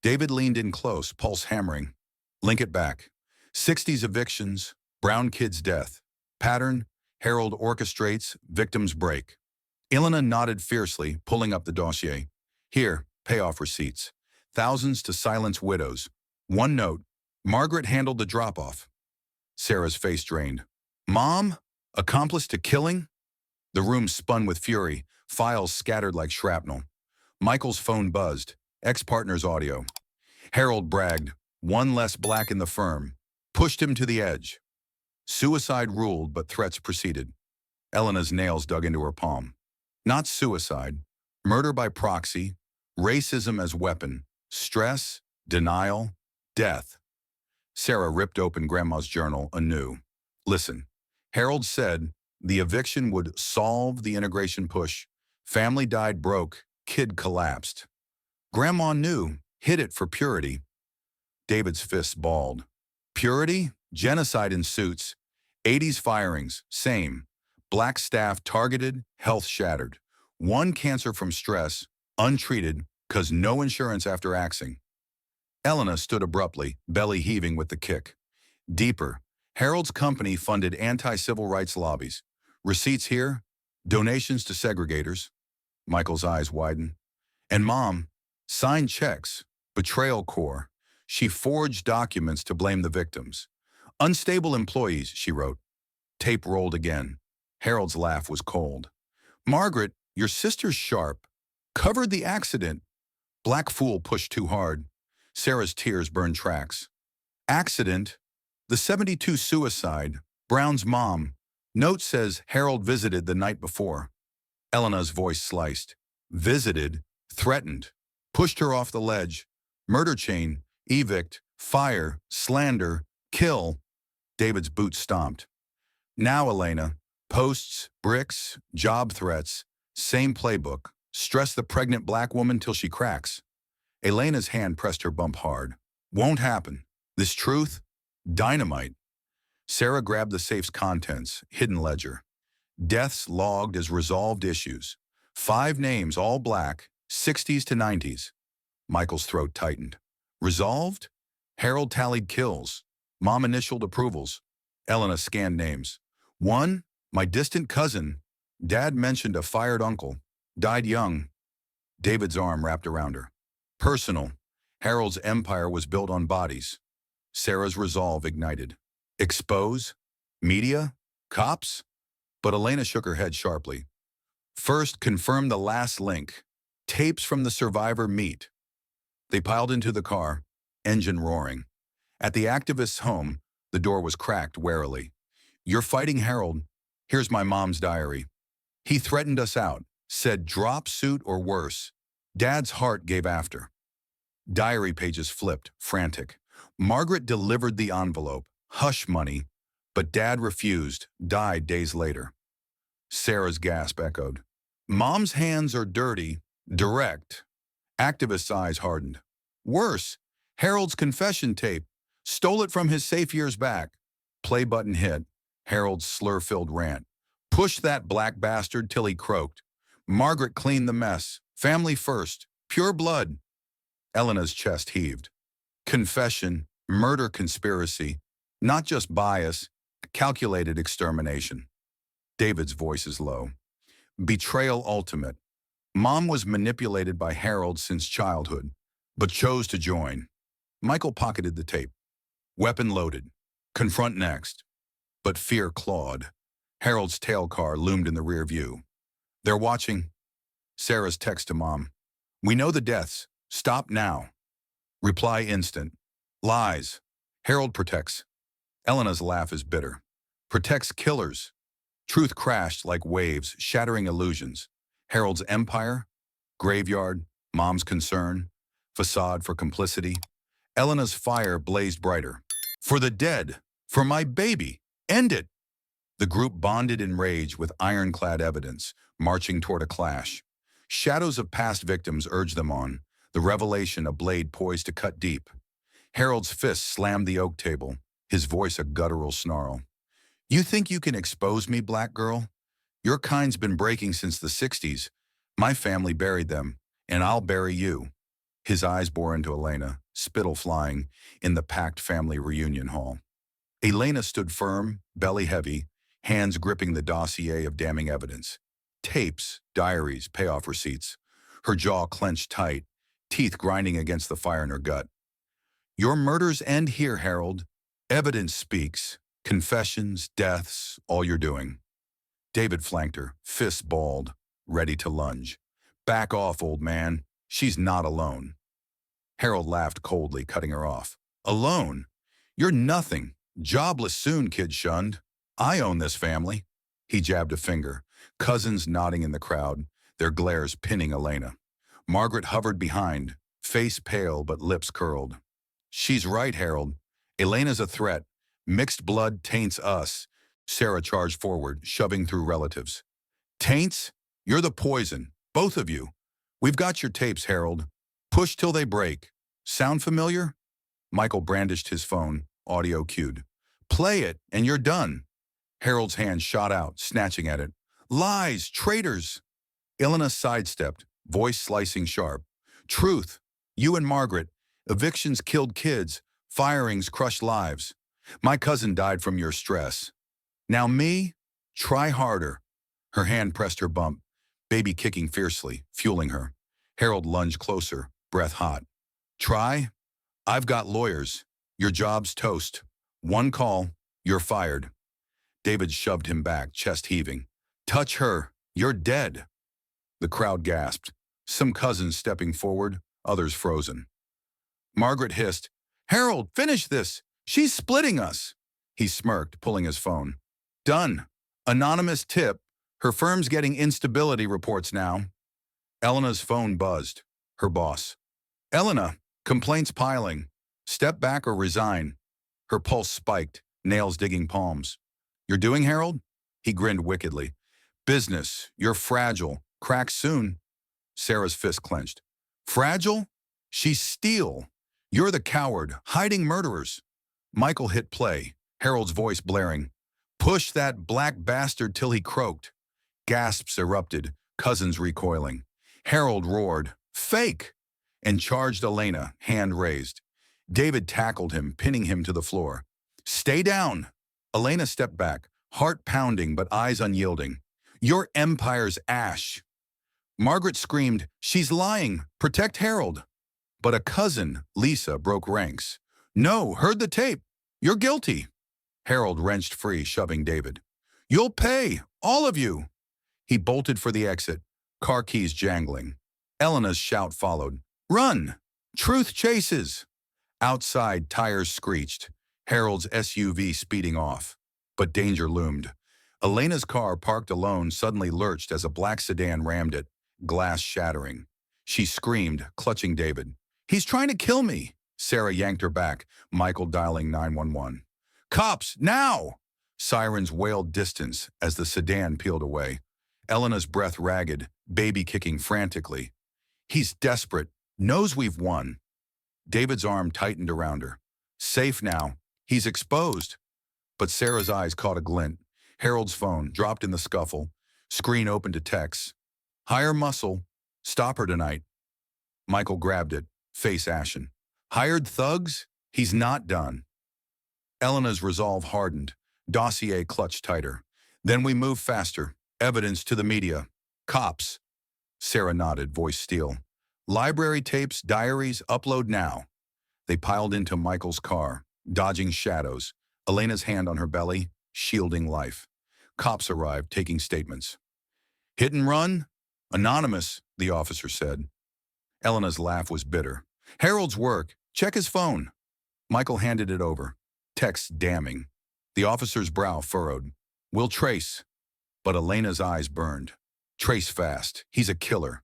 David leaned in close, pulse hammering. Link it back. 60s evictions, brown kid's death. Pattern, Harold orchestrates, victims break. Elena nodded fiercely, pulling up the dossier. Here, payoff receipts. Thousands to silence widows. One note, Margaret handled the drop-off. Sarah's face drained. Mom? Accomplice to killing? The room spun with fury, files scattered like shrapnel. Michael's phone buzzed, ex-partner's audio. Harold bragged, one less black in the firm, pushed him to the edge. Suicide ruled, but threats proceeded. Elena's nails dug into her palm. Not suicide, murder by proxy, racism as weapon, stress, denial, death. Sarah ripped open Grandma's journal anew. Listen, Harold said the eviction would solve the integration push. Family died broke, kid collapsed. Grandma knew, hid it for purity. David's fists balled. Purity? Genocide in suits. 80s firings, same. Black staff targeted, health shattered. One cancer from stress, untreated, 'cause no insurance after axing. Elena stood abruptly, belly heaving with the kick. Deeper, Harold's company funded anti-civil rights lobbies. Receipts here, donations to segregators. Michael's eyes widened. And Mom, signed checks, betrayal core. She forged documents to blame the victims. Unstable employees, she wrote. Tape rolled again. Harold's laugh was cold. Margaret, your sister's sharp. Covered the accident. Black fool pushed too hard. Sarah's tears burned tracks. Accident? The 72 suicide. Brown's mom. Note says Harold visited the night before. Elena's voice sliced. Visited. Threatened. Pushed her off the ledge. Murder chain. Evict. Fire. Slander. Kill. David's boots stomped. Now, Elena. Posts, bricks, job threats. Same playbook. Stress the pregnant black woman till she cracks. Elena's hand pressed her bump hard. Won't happen. This truth? Dynamite. Sarah grabbed the safe's contents, hidden ledger. Deaths logged as resolved issues. 5 names, all black, 60s to 90s. Michael's throat tightened. Resolved? Harold tallied kills. Mom initialed approvals. Elena scanned names. 1, my distant cousin. Dad mentioned a fired uncle. Died young. David's arm wrapped around her. Personal. Harold's empire was built on bodies. Sarah's resolve ignited. Expose? Media? Cops? But Elena shook her head sharply. First, confirm the last link. Tapes from the survivor meet. They piled into the car, engine roaring. At the activist's home, the door was cracked warily. You're fighting Harold. Here's my mom's diary. He threatened us out, said drop suit or worse. Dad's heart gave after. Diary pages flipped, frantic. Margaret delivered the envelope, hush money, but Dad refused, died days later. Sarah's gasp echoed. Mom's hands are dirty, direct. Activist's eyes hardened. Worse, Harold's confession tape. Stole it from his safe years back. Play button hit. Harold's slur-filled rant. Push that black bastard till he croaked. Margaret cleaned the mess. Family first. Pure blood. Elena's chest heaved. Confession, murder conspiracy. Not just bias, calculated extermination. David's voice is low. Betrayal ultimate. Mom was manipulated by Harold since childhood, but chose to join. Michael pocketed the tape. Weapon loaded. Confront next. But fear clawed. Harold's tail car loomed in the rear view. They're watching. Sarah's text to Mom. We know the deaths. Stop now. Reply instant. Lies. Harold protects. Elena's laugh is bitter. Protects killers. Truth crashed like waves, shattering illusions. Harold's empire. Graveyard. Mom's concern. Facade for complicity. Elena's fire blazed brighter. For the dead. For my baby. End it. The group bonded in rage with ironclad evidence, marching toward a clash. Shadows of past victims urged them on, the revelation a blade poised to cut deep. Harold's fist slammed the oak table, his voice a guttural snarl. You think you can expose me, black girl? Your kind's been breaking since the 60s. My family buried them, and I'll bury you. His eyes bore into Elena, spittle flying, in the packed family reunion hall. Elena stood firm, belly heavy, hands gripping the dossier of damning evidence. Tapes, diaries, payoff receipts. Her jaw clenched tight, teeth grinding against the fire in her gut. Your murders end here, Harold. Evidence speaks. Confessions, deaths, all you're doing. David flanked her, fists balled, ready to lunge. Back off, old man. She's not alone. Harold laughed coldly, cutting her off. Alone? You're nothing. Jobless soon, kid shunned. I own this family. He jabbed a finger. Cousins nodding in the crowd, their glares pinning Elena. Margaret hovered behind, face pale but lips curled. She's right, Harold. Elena's a threat. Mixed blood taints us. Sarah charged forward, shoving through relatives. Taints? You're the poison, both of you. We've got your tapes, Harold. Push till they break. Sound familiar? Michael brandished his phone, audio cued. Play it, and you're done. Harold's hand shot out, snatching at it. Lies, traitors! Elena sidestepped, voice slicing sharp. Truth, you and Margaret. Evictions killed kids. Firings crushed lives. My cousin died from your stress. Now me? Try harder. Her hand pressed her bump, baby kicking fiercely, fueling her. Harold lunged closer, breath hot. Try? I've got lawyers. Your job's toast. One call, you're fired. David shoved him back, chest heaving. Touch her, you're dead. The crowd gasped, some cousins stepping forward, others frozen. Margaret hissed, Harold, finish this! She's splitting us! He smirked, pulling his phone. Done. Anonymous tip. Her firm's getting instability reports now. Elena's phone buzzed. Her boss. Elena, complaints piling. Step back or resign. Her pulse spiked, nails digging palms. You're doing, Harold? He grinned wickedly. Business. You're fragile. Crack soon. Sarah's fist clenched. Fragile? She's steel. You're the coward, hiding murderers. Michael hit play, Harold's voice blaring. Push that black bastard till he croaked. Gasps erupted, cousins recoiling. Harold roared, Fake! And charged Elena, hand raised. David tackled him, pinning him to the floor. Stay down! Elena stepped back, heart pounding but eyes unyielding. Your empire's ash! Margaret screamed, She's lying! Protect Harold! But a cousin, Lisa, broke ranks. No, heard the tape! You're guilty! Harold wrenched free, shoving David. You'll pay! All of you! He bolted for the exit, car keys jangling. Elena's shout followed. Run! Truth chases! Outside, tires screeched. Harold's SUV speeding off. But danger loomed. Elena's car, parked alone, suddenly lurched as a black sedan rammed it, glass shattering. She screamed, clutching David. He's trying to kill me! Sarah yanked her back, Michael dialing 911. Cops, now! Sirens wailed distance as the sedan peeled away. Elena's breath ragged, baby kicking frantically. He's desperate, knows we've won. David's arm tightened around her. Safe now. He's exposed. But Sarah's eyes caught a glint. Harold's phone dropped in the scuffle. Screen opened to text. Hire muscle. Stop her tonight. Michael grabbed it, face ashen. Hired thugs? He's not done. Elena's resolve hardened. Dossier clutched tighter. Then we move faster. Evidence to the media. Cops. Sarah nodded, voice steel. Library tapes, diaries, upload now. They piled into Michael's car, dodging shadows. Elena's hand on her belly, shielding life. Cops arrived, taking statements. Hit and run? Anonymous, the officer said. Elena's laugh was bitter. Harold's work. Check his phone. Michael handed it over. Text damning. The officer's brow furrowed. We'll trace. But Elena's eyes burned. Trace fast. He's a killer.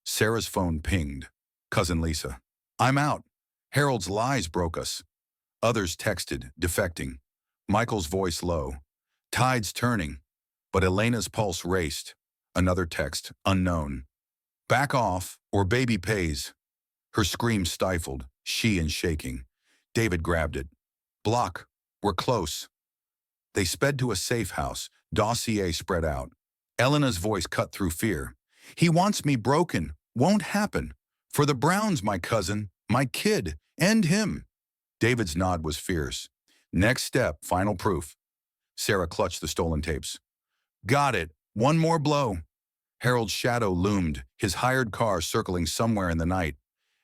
Sarah's phone pinged. Cousin Lisa. I'm out. Harold's lies broke us. Others texted, defecting. Michael's voice low. Tide's turning. But Elena's pulse raced. Another text, unknown. Back off, or baby pays. Her scream stifled, she and shaking. David grabbed it. Block. We're close. They sped to a safe house, dossier spread out. Elena's voice cut through fear. He wants me broken. Won't happen. For the Browns, my cousin, my kid, and him. David's nod was fierce. Next step, final proof. Sarah clutched the stolen tapes. Got it. One more blow. Harold's shadow loomed, his hired car circling somewhere in the night.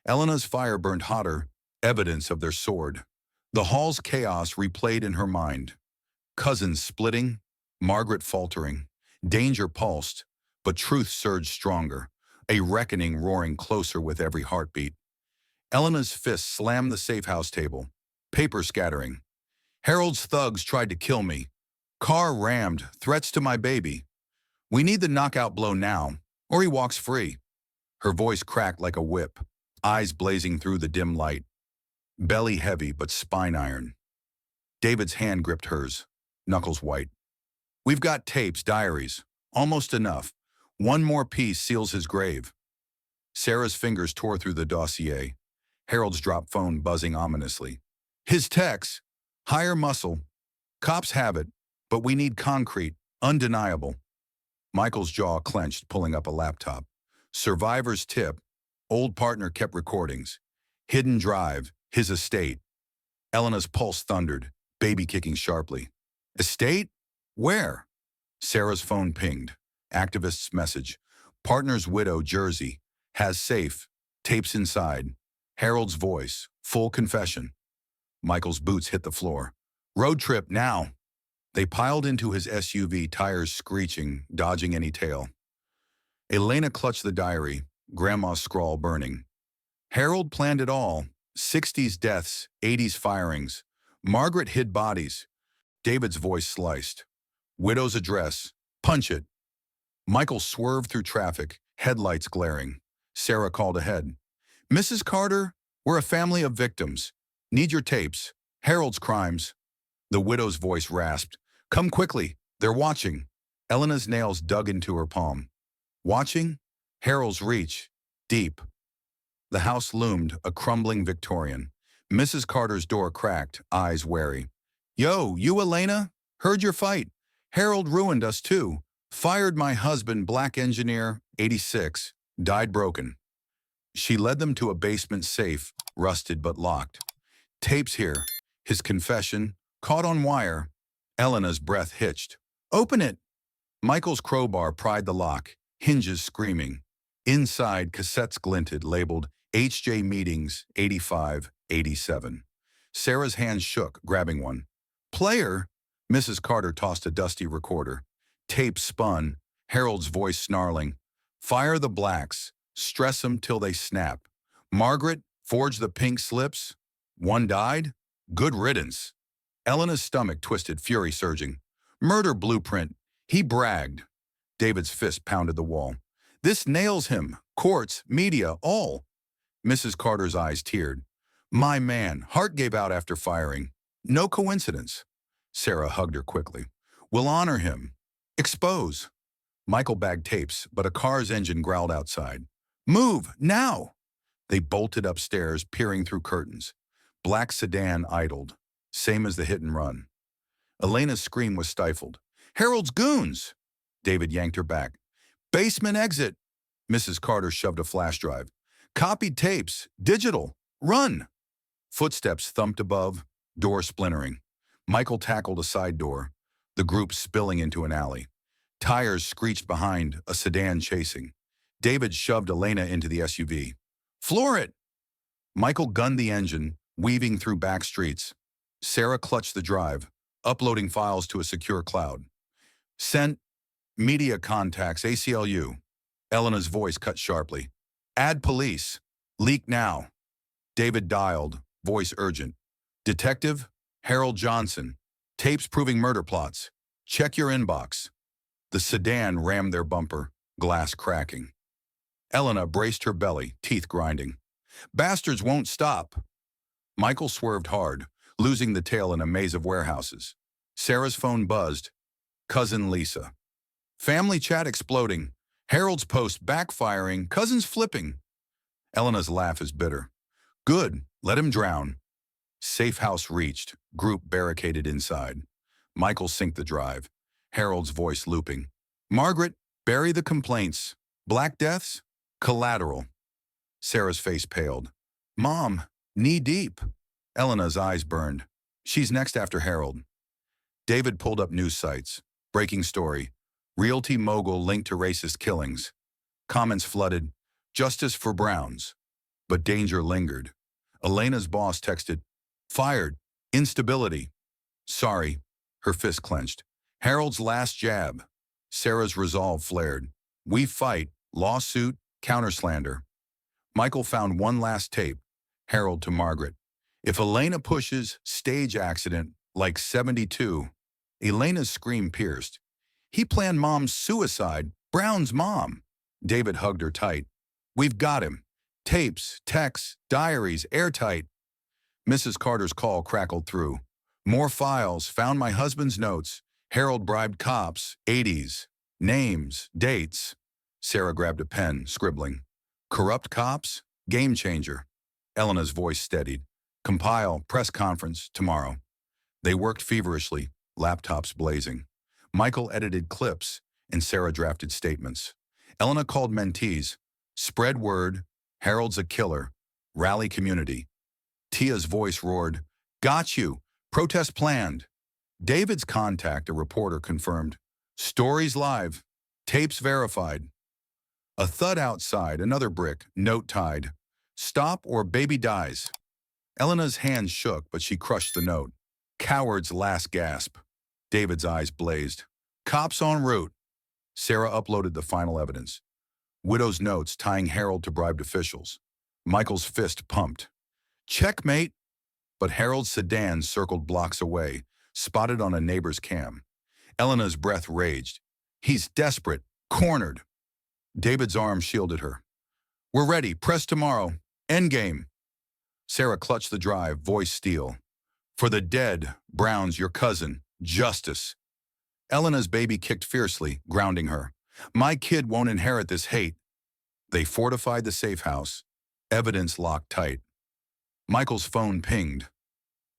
Elena's fire burned hotter, evidence of their sword. The hall's chaos replayed in her mind. Cousins splitting, Margaret faltering. Danger pulsed, but truth surged stronger, a reckoning roaring closer with every heartbeat. Elena's fist slammed the safe house table, paper scattering. Harold's thugs tried to kill me. Car rammed, threats to my baby. We need the knockout blow now, or he walks free. Her voice cracked like a whip, eyes blazing through the dim light. Belly heavy but spine iron. David's hand gripped hers, knuckles white. We've got tapes, diaries. Almost enough. One more piece seals his grave. Sarah's fingers tore through the dossier. Harold's drop phone buzzing ominously. His texts. Higher muscle. Cops have it, but we need concrete, undeniable. Michael's jaw clenched, pulling up a laptop. Survivor's tip. Old partner kept recordings. Hidden drive. His estate. Elena's pulse thundered, baby kicking sharply. Estate? Where? Sarah's phone pinged. Activist's message. Partner's widow, Jersey. Has safe. Tapes inside. Harold's voice. Full confession. Michael's boots hit the floor. Road trip now. They piled into his SUV, tires screeching, dodging any tail. Elena clutched the diary, Grandma's scrawl burning. Harold planned it all. 60s deaths, 80s firings. Margaret hid bodies. David's voice sliced. Widow's address. Punch it. Michael swerved through traffic, headlights glaring. Sarah called ahead. Mrs. Carter, we're a family of victims. Need your tapes. Harold's crimes. The widow's voice rasped. Come quickly. They're watching. Elena's nails dug into her palm. Watching? Harold's reach. Deep. The house loomed, a crumbling Victorian. Mrs. Carter's door cracked, eyes wary. Yo, you Elena? Heard your fight. Harold ruined us too. Fired my husband, black engineer, 86. Died broken. She led them to a basement safe, rusted but locked. Tapes here. His confession, caught on wire. Elena's breath hitched. Open it. Michael's crowbar pried the lock, hinges screaming. Inside, cassettes glinted, labeled HJ Meetings 85, 87. Sarah's hands shook, grabbing one. Player? Mrs. Carter tossed a dusty recorder. Tape spun, Harold's voice snarling. Fire the blacks. Stress 'em till they snap. Margaret, forge the pink slips. One died? Good riddance. Elena's stomach twisted, fury surging. Murder blueprint. He bragged. David's fist pounded the wall. This nails him. Courts, media, all. Mrs. Carter's eyes teared. My man, heart gave out after firing. No coincidence. Sarah hugged her quickly. We'll honor him. Expose. Michael bagged tapes, but a car's engine growled outside. Move, now! They bolted upstairs, peering through curtains. Black sedan idled, same as the hit and run. Elena's scream was stifled. Harold's goons! David yanked her back. Basement exit! Mrs. Carter shoved a flash drive. Copied tapes, digital, run! Footsteps thumped above, door splintering. Michael tackled a side door, the group spilling into an alley. Tires screeched behind, a sedan chasing. David shoved Elena into the SUV. Floor it! Michael gunned the engine, weaving through back streets. Sarah clutched the drive, uploading files to a secure cloud. Sent, media contacts, ACLU. Elena's voice cut sharply. Add police. Leak now. David dialed, voice urgent. Detective, Harold Johnson. Tapes proving murder plots. Check your inbox. The sedan rammed their bumper, glass cracking. Elena braced her belly, teeth grinding. Bastards won't stop. Michael swerved hard, losing the tail in a maze of warehouses. Sarah's phone buzzed. Cousin Lisa. Family chat exploding. Harold's post backfiring. Cousins flipping. Elena's laugh is bitter. Good, let him drown. Safe house reached, group barricaded inside. Michael synced the drive. Harold's voice looping. Margaret, bury the complaints. Black deaths? Collateral. Sarah's face paled. Mom, knee deep. Elena's eyes burned. She's next after Harold. David pulled up news sites. Breaking story. Realty mogul linked to racist killings. Comments flooded. Justice for Browns. But danger lingered. Elena's boss texted. Fired. Instability. Sorry. Her fist clenched. Harold's last jab. Sarah's resolve flared. We fight, lawsuit, counterslander. Michael found one last tape. Harold to Margaret. If Elena pushes, stage accident, like 72. Elena's scream pierced. He planned Mom's suicide, Brown's mom. David hugged her tight. We've got him. Tapes, texts, diaries, airtight. Mrs. Carter's call crackled through. More files, found my husband's notes. Harold bribed cops, 80s. Names, dates. Sarah grabbed a pen, scribbling. Corrupt cops? Game changer. Elena's voice steadied. Compile, press conference, tomorrow. They worked feverishly, laptops blazing. Michael edited clips, and Sarah drafted statements. Elena called mentees. Spread word. Harold's a killer. Rally community. Tia's voice roared. Got you. Protest planned. David's contact, a reporter, confirmed. Stories live. Tapes verified. A thud outside, another brick, note tied. Stop or baby dies. Elena's hands shook, but she crushed the note. Coward's last gasp. David's eyes blazed. Cops en route. Sarah uploaded the final evidence. Widow's notes tying Harold to bribed officials. Michael's fist pumped. Checkmate. But Harold's sedan circled blocks away, spotted on a neighbor's cam. Elena's breath raged. He's desperate, cornered. David's arm shielded her. We're ready, press tomorrow. Endgame. Sarah clutched the drive, voice steel. For the dead, Brown's your cousin, justice. Elena's baby kicked fiercely, grounding her. My kid won't inherit this hate. They fortified the safe house. Evidence locked tight. Michael's phone pinged.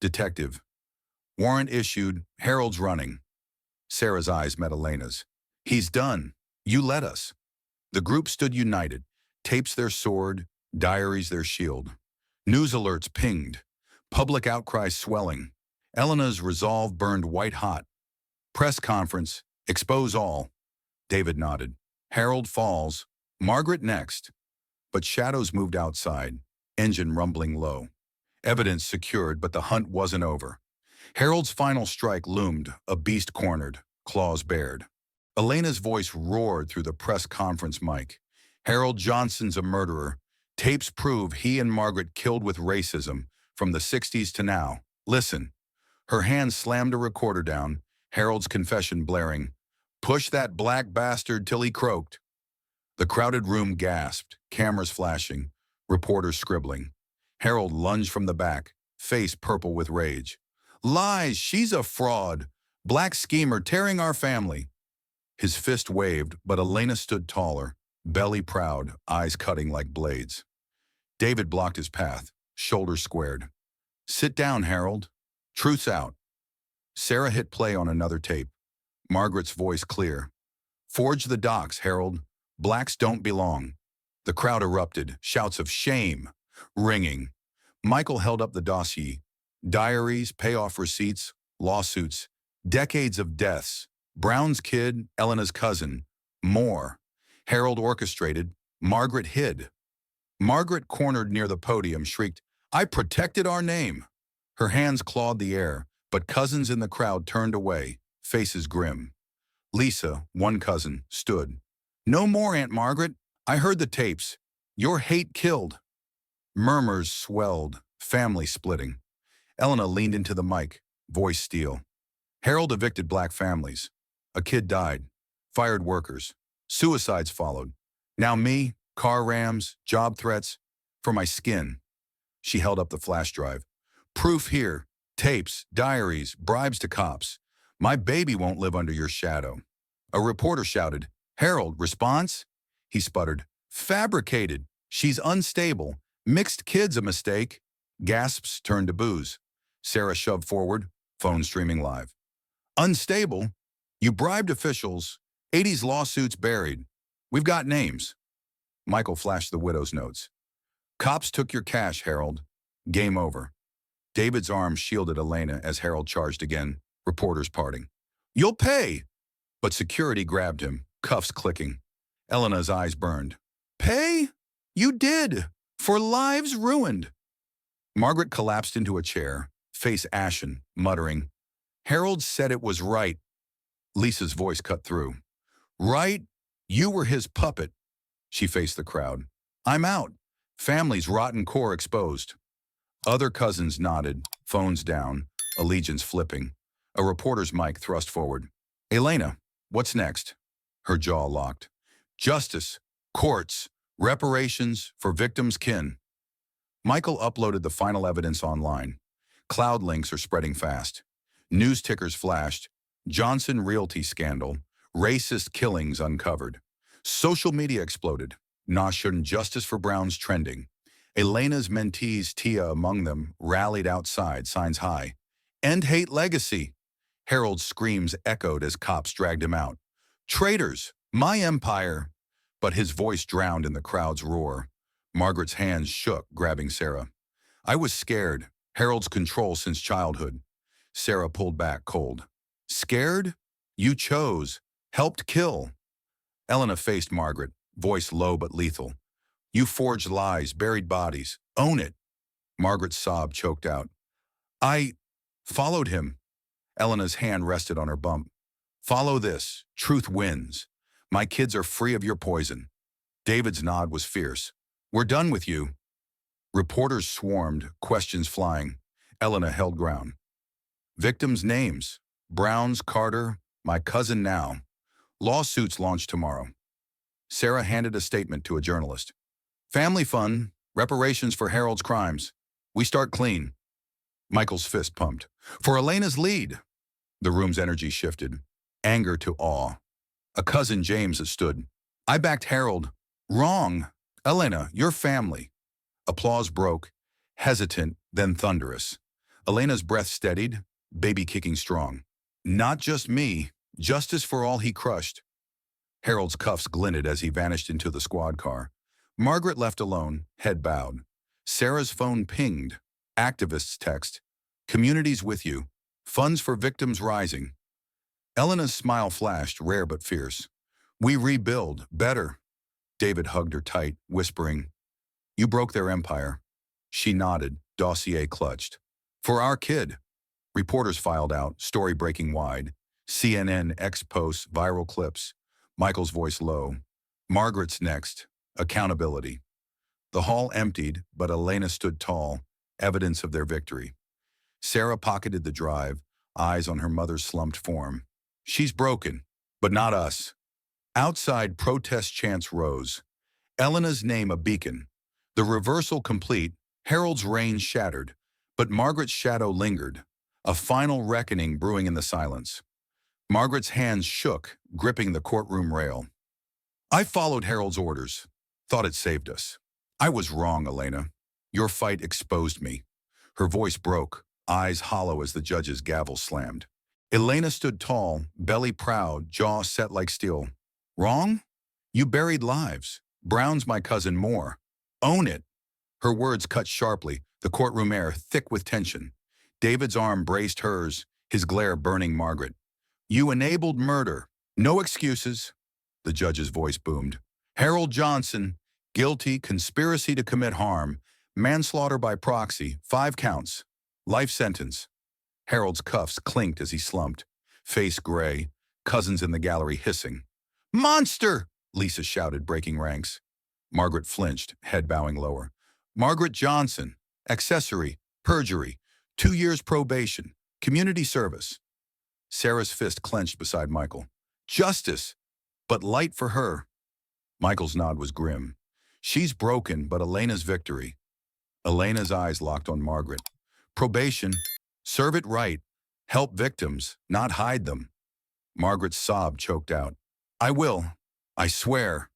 Detective. Warrant issued. Harold's running. Sarah's eyes met Elena's. He's done. You let us. The group stood united. Tapes their sword, diaries their shield. News alerts pinged. Public outcry swelling. Elena's resolve burned white hot. Press conference. Expose all. David nodded. Harold falls. Margaret next. But shadows moved outside. Engine rumbling low. Evidence secured, but the hunt wasn't over. Harold's final strike loomed, a beast cornered, claws bared. Elena's voice roared through the press conference mic. Harold Johnson's a murderer. Tapes prove he and Margaret killed with racism, from the 60s to now. Listen. Her hand slammed a recorder down, Harold's confession blaring. Push that black bastard till he croaked. The crowded room gasped, cameras flashing, reporters scribbling. Harold lunged from the back, face purple with rage. Lies, she's a fraud. Black schemer tearing our family. His fist waved, but Elena stood taller, belly proud, eyes cutting like blades. David blocked his path, shoulders squared. Sit down, Harold. Truth's out. Sarah hit play on another tape. Margaret's voice clear. Forge the docs, Harold. Blacks don't belong. The crowd erupted, shouts of shame, ringing. Michael held up the dossier. Diaries, payoff receipts, lawsuits, decades of deaths. Brown's kid, Elena's cousin. More. Harold orchestrated. Margaret hid. Margaret, cornered near the podium, shrieked, I protected our name. Her hands clawed the air, but cousins in the crowd turned away, faces grim. Lisa, one cousin, stood. No more, Aunt Margaret. I heard the tapes. Your hate killed. Murmurs swelled, family splitting. Elena leaned into the mic, voice steel. Harold evicted black families. A kid died. Fired workers. Suicides followed. Now me, car rams, job threats. For my skin. She held up the flash drive. Proof here. Tapes, diaries, bribes to cops. My baby won't live under your shadow. A reporter shouted, Harold, response? He sputtered, fabricated. She's unstable. Mixed kid's a mistake. Gasps turned to boos. Sarah shoved forward, phone streaming live. Unstable? You bribed officials. 80s lawsuits buried. We've got names. Michael flashed the widow's notes. Cops took your cash, Harold. Game over. David's arm shielded Elena as Harold charged again, reporters parting. You'll pay! But security grabbed him, cuffs clicking. Elena's eyes burned. Pay? You did! For lives ruined! Margaret collapsed into a chair, face ashen, muttering. Harold said it was right. Lisa's voice cut through. Right? You were his puppet. She faced the crowd. I'm out. Family's rotten core exposed. Other cousins nodded, phones down, allegiance flipping. A reporter's mic thrust forward. Elena, what's next? Her jaw locked. Justice, courts, reparations for victims' kin. Michael uploaded the final evidence online. Cloud links are spreading fast. News tickers flashed. Johnson Realty scandal. Racist killings uncovered. Social media exploded. Nash and justice for Browns trending. Elena's mentees, Tia among them, rallied outside, signs high. End hate legacy. Harold's screams echoed as cops dragged him out. Traitors! My empire! But his voice drowned in the crowd's roar. Margaret's hands shook, grabbing Sarah. I was scared. Harold's control since childhood. Sarah pulled back, cold. Scared? You chose. Helped kill. Elena faced Margaret, voice low but lethal. You forged lies, buried bodies. Own it. Margaret's sob choked out. I followed him. Elena's hand rested on her bump. Follow this. Truth wins. My kids are free of your poison. David's nod was fierce. We're done with you. Reporters swarmed, questions flying. Elena held ground. Victims' names. Browns, Carter, my cousin now. Lawsuits launch tomorrow. Sarah handed a statement to a journalist. Family fun, reparations for Harold's crimes. We start clean. Michael's fist pumped. For Elena's lead. The room's energy shifted. Anger to awe. A cousin James had stood. I backed Harold. Wrong. Elena, your family. Applause broke, hesitant, then thunderous. Elena's breath steadied, baby kicking strong. Not just me, justice for all he crushed. Harold's cuffs glinted as he vanished into the squad car. Margaret left alone, head bowed. Sarah's phone pinged. Activists text. Communities with you. Funds for victims rising. Elena's smile flashed, rare but fierce. We rebuild, better. David hugged her tight, whispering, You broke their empire. She nodded, dossier clutched. For our kid. Reporters filed out, story breaking wide. CNN, X posts, viral clips. Michael's voice low. Margaret's next. Accountability. The hall emptied, but Elena stood tall, evidence of their victory. Sarah pocketed the drive, eyes on her mother's slumped form. She's broken, but not us. Outside, protest chants rose. Elena's name a beacon. The reversal complete, Harold's reign shattered, but Margaret's shadow lingered, a final reckoning brewing in the silence. Margaret's hands shook, gripping the courtroom rail. I followed Harold's orders, thought it saved us. I was wrong, Elena. Your fight exposed me. Her voice broke, eyes hollow as the judge's gavel slammed. Elena stood tall, belly proud, jaw set like steel. Wrong? You buried lives. Brown's my cousin more. Own it. Her words cut sharply, the courtroom air thick with tension. David's arm braced hers, his glare burning Margaret. You enabled murder. No excuses. The judge's voice boomed. Harold Johnson, guilty, conspiracy to commit harm, manslaughter by proxy, 5 counts. Life sentence. Harold's cuffs clinked as he slumped, face gray, cousins in the gallery hissing. Monster! Lisa shouted, breaking ranks. Margaret flinched, head bowing lower. Margaret Johnson, accessory, perjury, 2 years probation, community service. Sarah's fist clenched beside Michael. Justice, but light for her. Michael's nod was grim. She's broken, but Elena's victory. Elena's eyes locked on Margaret. Probation, serve it right, help victims, not hide them. Margaret's sob choked out. I will, I swear.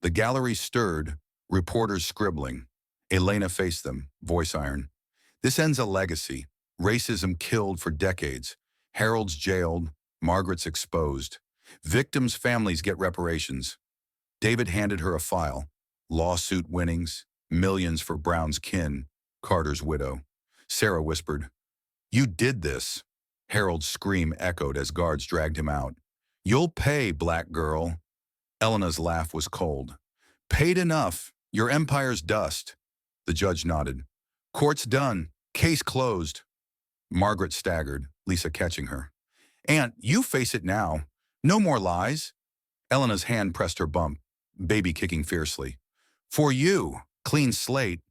The gallery stirred, reporters scribbling. Elena faced them, voice iron. This ends a legacy. Racism killed for decades. Harold's jailed, Margaret's exposed. Victims' families get reparations. David handed her a file. Lawsuit winnings, millions for Brown's kin, Carter's widow. Sarah whispered, You did this. Harold's scream echoed as guards dragged him out. You'll pay, black girl. Elena's laugh was cold. Paid enough. Your empire's dust. The judge nodded. Court's done. Case closed. Margaret staggered, Lisa catching her. Aunt, you face it now. No more lies. Elena's hand pressed her bump, baby kicking fiercely. For you, clean slate.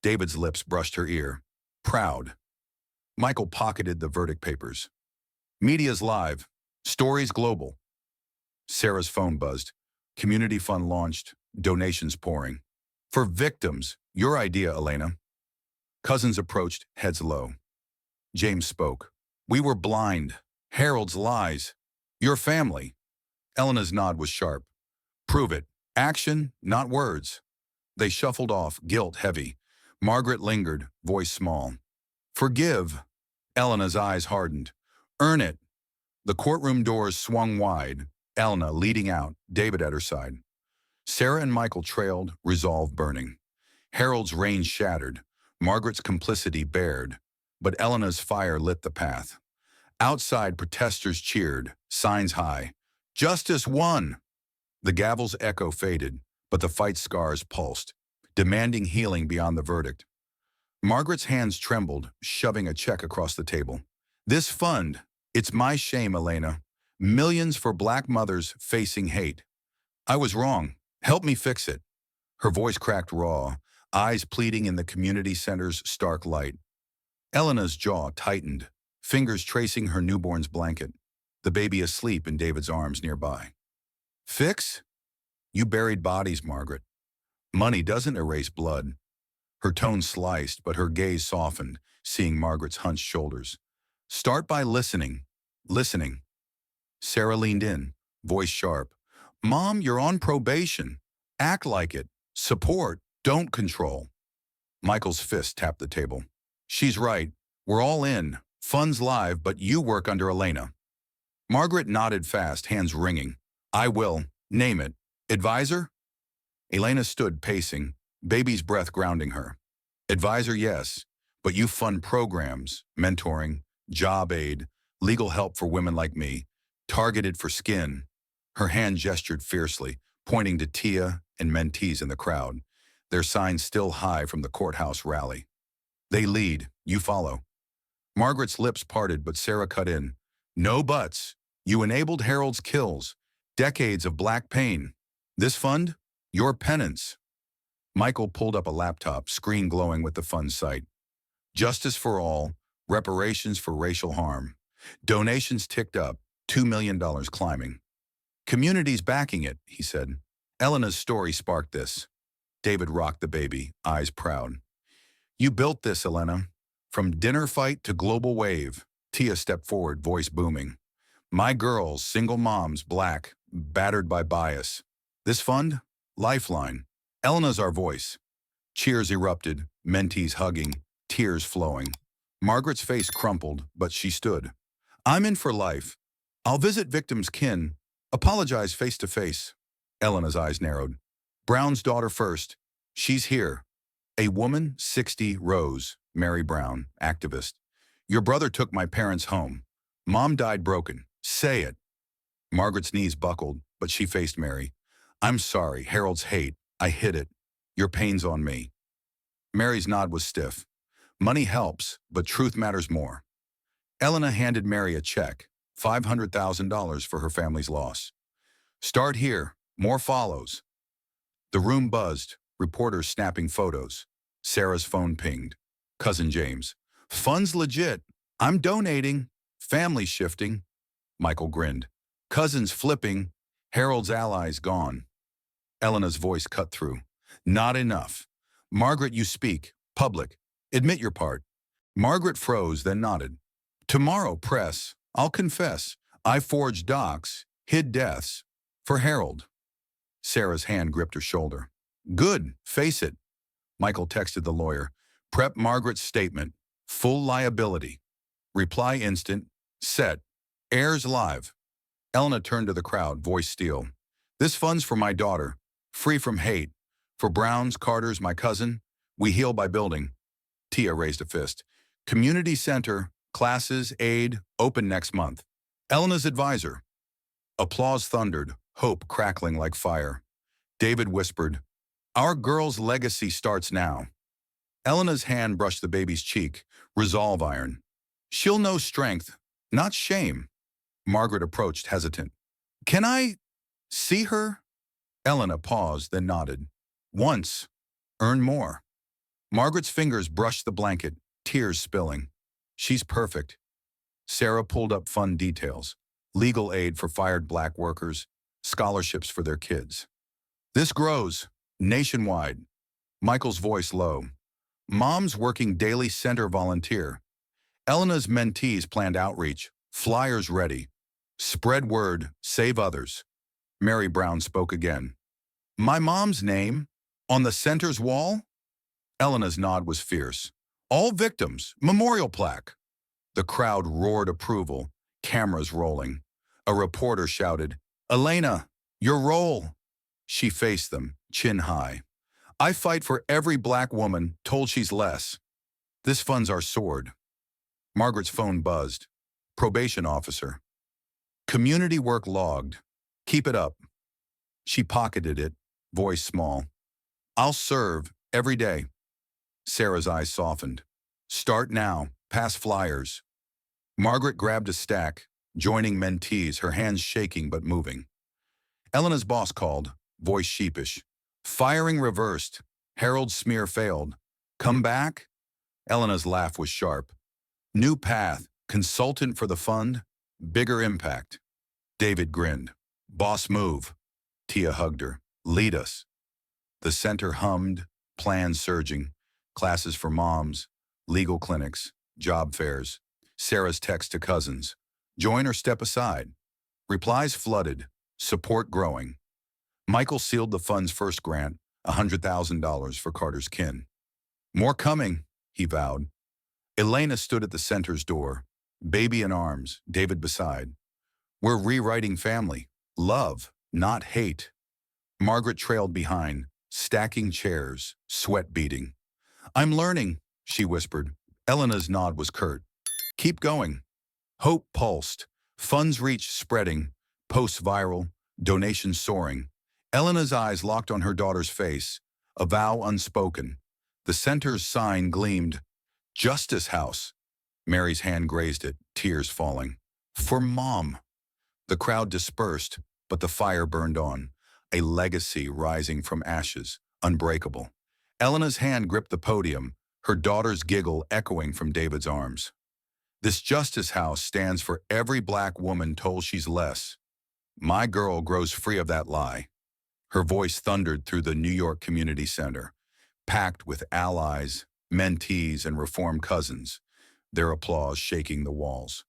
David's lips brushed her ear. Proud. Michael pocketed the verdict papers. Media's live. Stories global. Sarah's phone buzzed. Community fund launched. Donations pouring. For victims, your idea, Elena. Cousins approached, heads low. James spoke. We were blind. Harold's lies. Your family. Elena's nod was sharp. Prove it. Action, not words. They shuffled off, guilt heavy. Margaret lingered, voice small. Forgive. Elena's eyes hardened. Earn it. The courtroom doors swung wide, Elena leading out, David at her side. Sarah and Michael trailed, resolve burning. Harold's reign shattered, Margaret's complicity bared, but Elena's fire lit the path. Outside, protesters cheered, signs high. Justice won! The gavel's echo faded, but the fight's scars pulsed, demanding healing beyond the verdict. Margaret's hands trembled, shoving a check across the table. This fund, it's my shame, Elena. Millions for black mothers facing hate. I was wrong. Help me fix it. Her voice cracked raw, eyes pleading in the community center's stark light. Elena's jaw tightened, fingers tracing her newborn's blanket, the baby asleep in David's arms nearby. Fix? You buried bodies, Margaret. Money doesn't erase blood. Her tone sliced, but her gaze softened, seeing Margaret's hunched shoulders. Start by listening. Listening. Sarah leaned in, voice sharp. Mom, you're on probation. Act like it. Support, don't control. Michael's fist tapped the table. She's right. We're all in. Funds live, but you work under Elena. Margaret nodded fast, hands ringing. I will. Name it. Advisor? Elena stood pacing, baby's breath grounding her. Advisor, yes, but you fund programs, mentoring, job aid, legal help for women like me, targeted for skin. Her hand gestured fiercely, pointing to Tia and mentees in the crowd, their signs still high from the courthouse rally. They lead, you follow. Margaret's lips parted, but Sarah cut in. No buts. You enabled Harold's kills, decades of black pain. This fund? Your penance. Michael pulled up a laptop, screen glowing with the fund's site. Justice for all, reparations for racial harm. Donations ticked up, $2 million climbing. Communities backing it, he said. Elena's story sparked this. David rocked the baby, eyes proud. You built this, Elena. From dinner fight to global wave. Tia stepped forward, voice booming. My girls, single moms, black, battered by bias. This fund? Lifeline. Elena's our voice. Cheers erupted, mentees hugging, tears flowing. Margaret's face crumpled, but she stood. I'm in for life. I'll visit victims' kin, apologize face to face. Elena's eyes narrowed. Brown's daughter first. She's here. A woman, 60, Rose, Mary Brown, activist. Your brother took my parents home. Mom died broken. Say it. Margaret's knees buckled, but she faced Mary. I'm sorry, Harold's hate. I hid it. Your pain's on me. Mary's nod was stiff. Money helps, but truth matters more. Elena handed Mary a check, $500,000 for her family's loss. Start here. More follows. The room buzzed, reporters snapping photos. Sarah's phone pinged. Cousin James. Funds legit. I'm donating. Family shifting. Michael grinned. Cousins flipping. Harold's allies gone. Elena's voice cut through. Not enough. Margaret, you speak. Public. Admit your part. Margaret froze, then nodded. Tomorrow, press. I'll confess. I forged docs, hid deaths. For Harold. Sarah's hand gripped her shoulder. Good. Face it. Michael texted the lawyer. Prep Margaret's statement. Full liability. Reply instant. Set. Airs live. Elena turned to the crowd, voice steel. This fund's for my daughter. Free from hate. For Browns, Carters, my cousin. We heal by building. Tia raised a fist. Community center, classes, aid, open next month. Elena's advisor. Applause thundered, hope crackling like fire. David whispered, Our girl's legacy starts now. Elena's hand brushed the baby's cheek, resolve iron. She'll know strength, not shame. Margaret approached, hesitant. Can I? See her? Elena paused, then nodded. Once. Earn more. Margaret's fingers brushed the blanket, tears spilling. She's perfect. Sarah pulled up fun details. Legal aid for fired black workers, scholarships for their kids. This grows. Nationwide. Michael's voice low. Mom's working daily center volunteer. Elena's mentees planned outreach. Flyers ready. Spread word, save others. Mary Brown spoke again. My mom's name? On the center's wall? Elena's nod was fierce. All victims, memorial plaque. The crowd roared approval, cameras rolling. A reporter shouted, Elena, your role. She faced them, chin high. I fight for every black woman told she's less. This fund's our sword. Margaret's phone buzzed. Probation officer. Community work logged. Keep it up. She pocketed it, voice small. I'll serve every day. Sarah's eyes softened. Start now, pass flyers. Margaret grabbed a stack, joining mentees, her hands shaking but moving. Elena's boss called, voice sheepish. Firing reversed. Harold's smear failed. Come back? Elena's laugh was sharp. New path, consultant for the fund, bigger impact. David grinned. Boss move. Tia hugged her. Lead us. The center hummed, plans surging, classes for moms, legal clinics, job fairs. Sarah's text to cousins. Join or step aside. Replies flooded, support growing. Michael sealed the fund's first grant, $100,000 for Carter's kin. More coming, he vowed. Elena stood at the center's door, baby in arms, David beside. We're rewriting family, love, not hate. Margaret trailed behind, stacking chairs, sweat beading. I'm learning, she whispered. Elena's nod was curt. Keep going. Hope pulsed, funds reach spreading, posts viral, donations soaring. Elena's eyes locked on her daughter's face, a vow unspoken. The center's sign gleamed. Justice House. Mary's hand grazed it, tears falling. For Mom. The crowd dispersed, but the fire burned on, a legacy rising from ashes, unbreakable. Elena's hand gripped the podium, her daughter's giggle echoing from David's arms. This Justice House stands for every black woman told she's less. My girl grows free of that lie. Her voice thundered through the New York Community Center, packed with allies, mentees, and reformed cousins, their applause shaking the walls.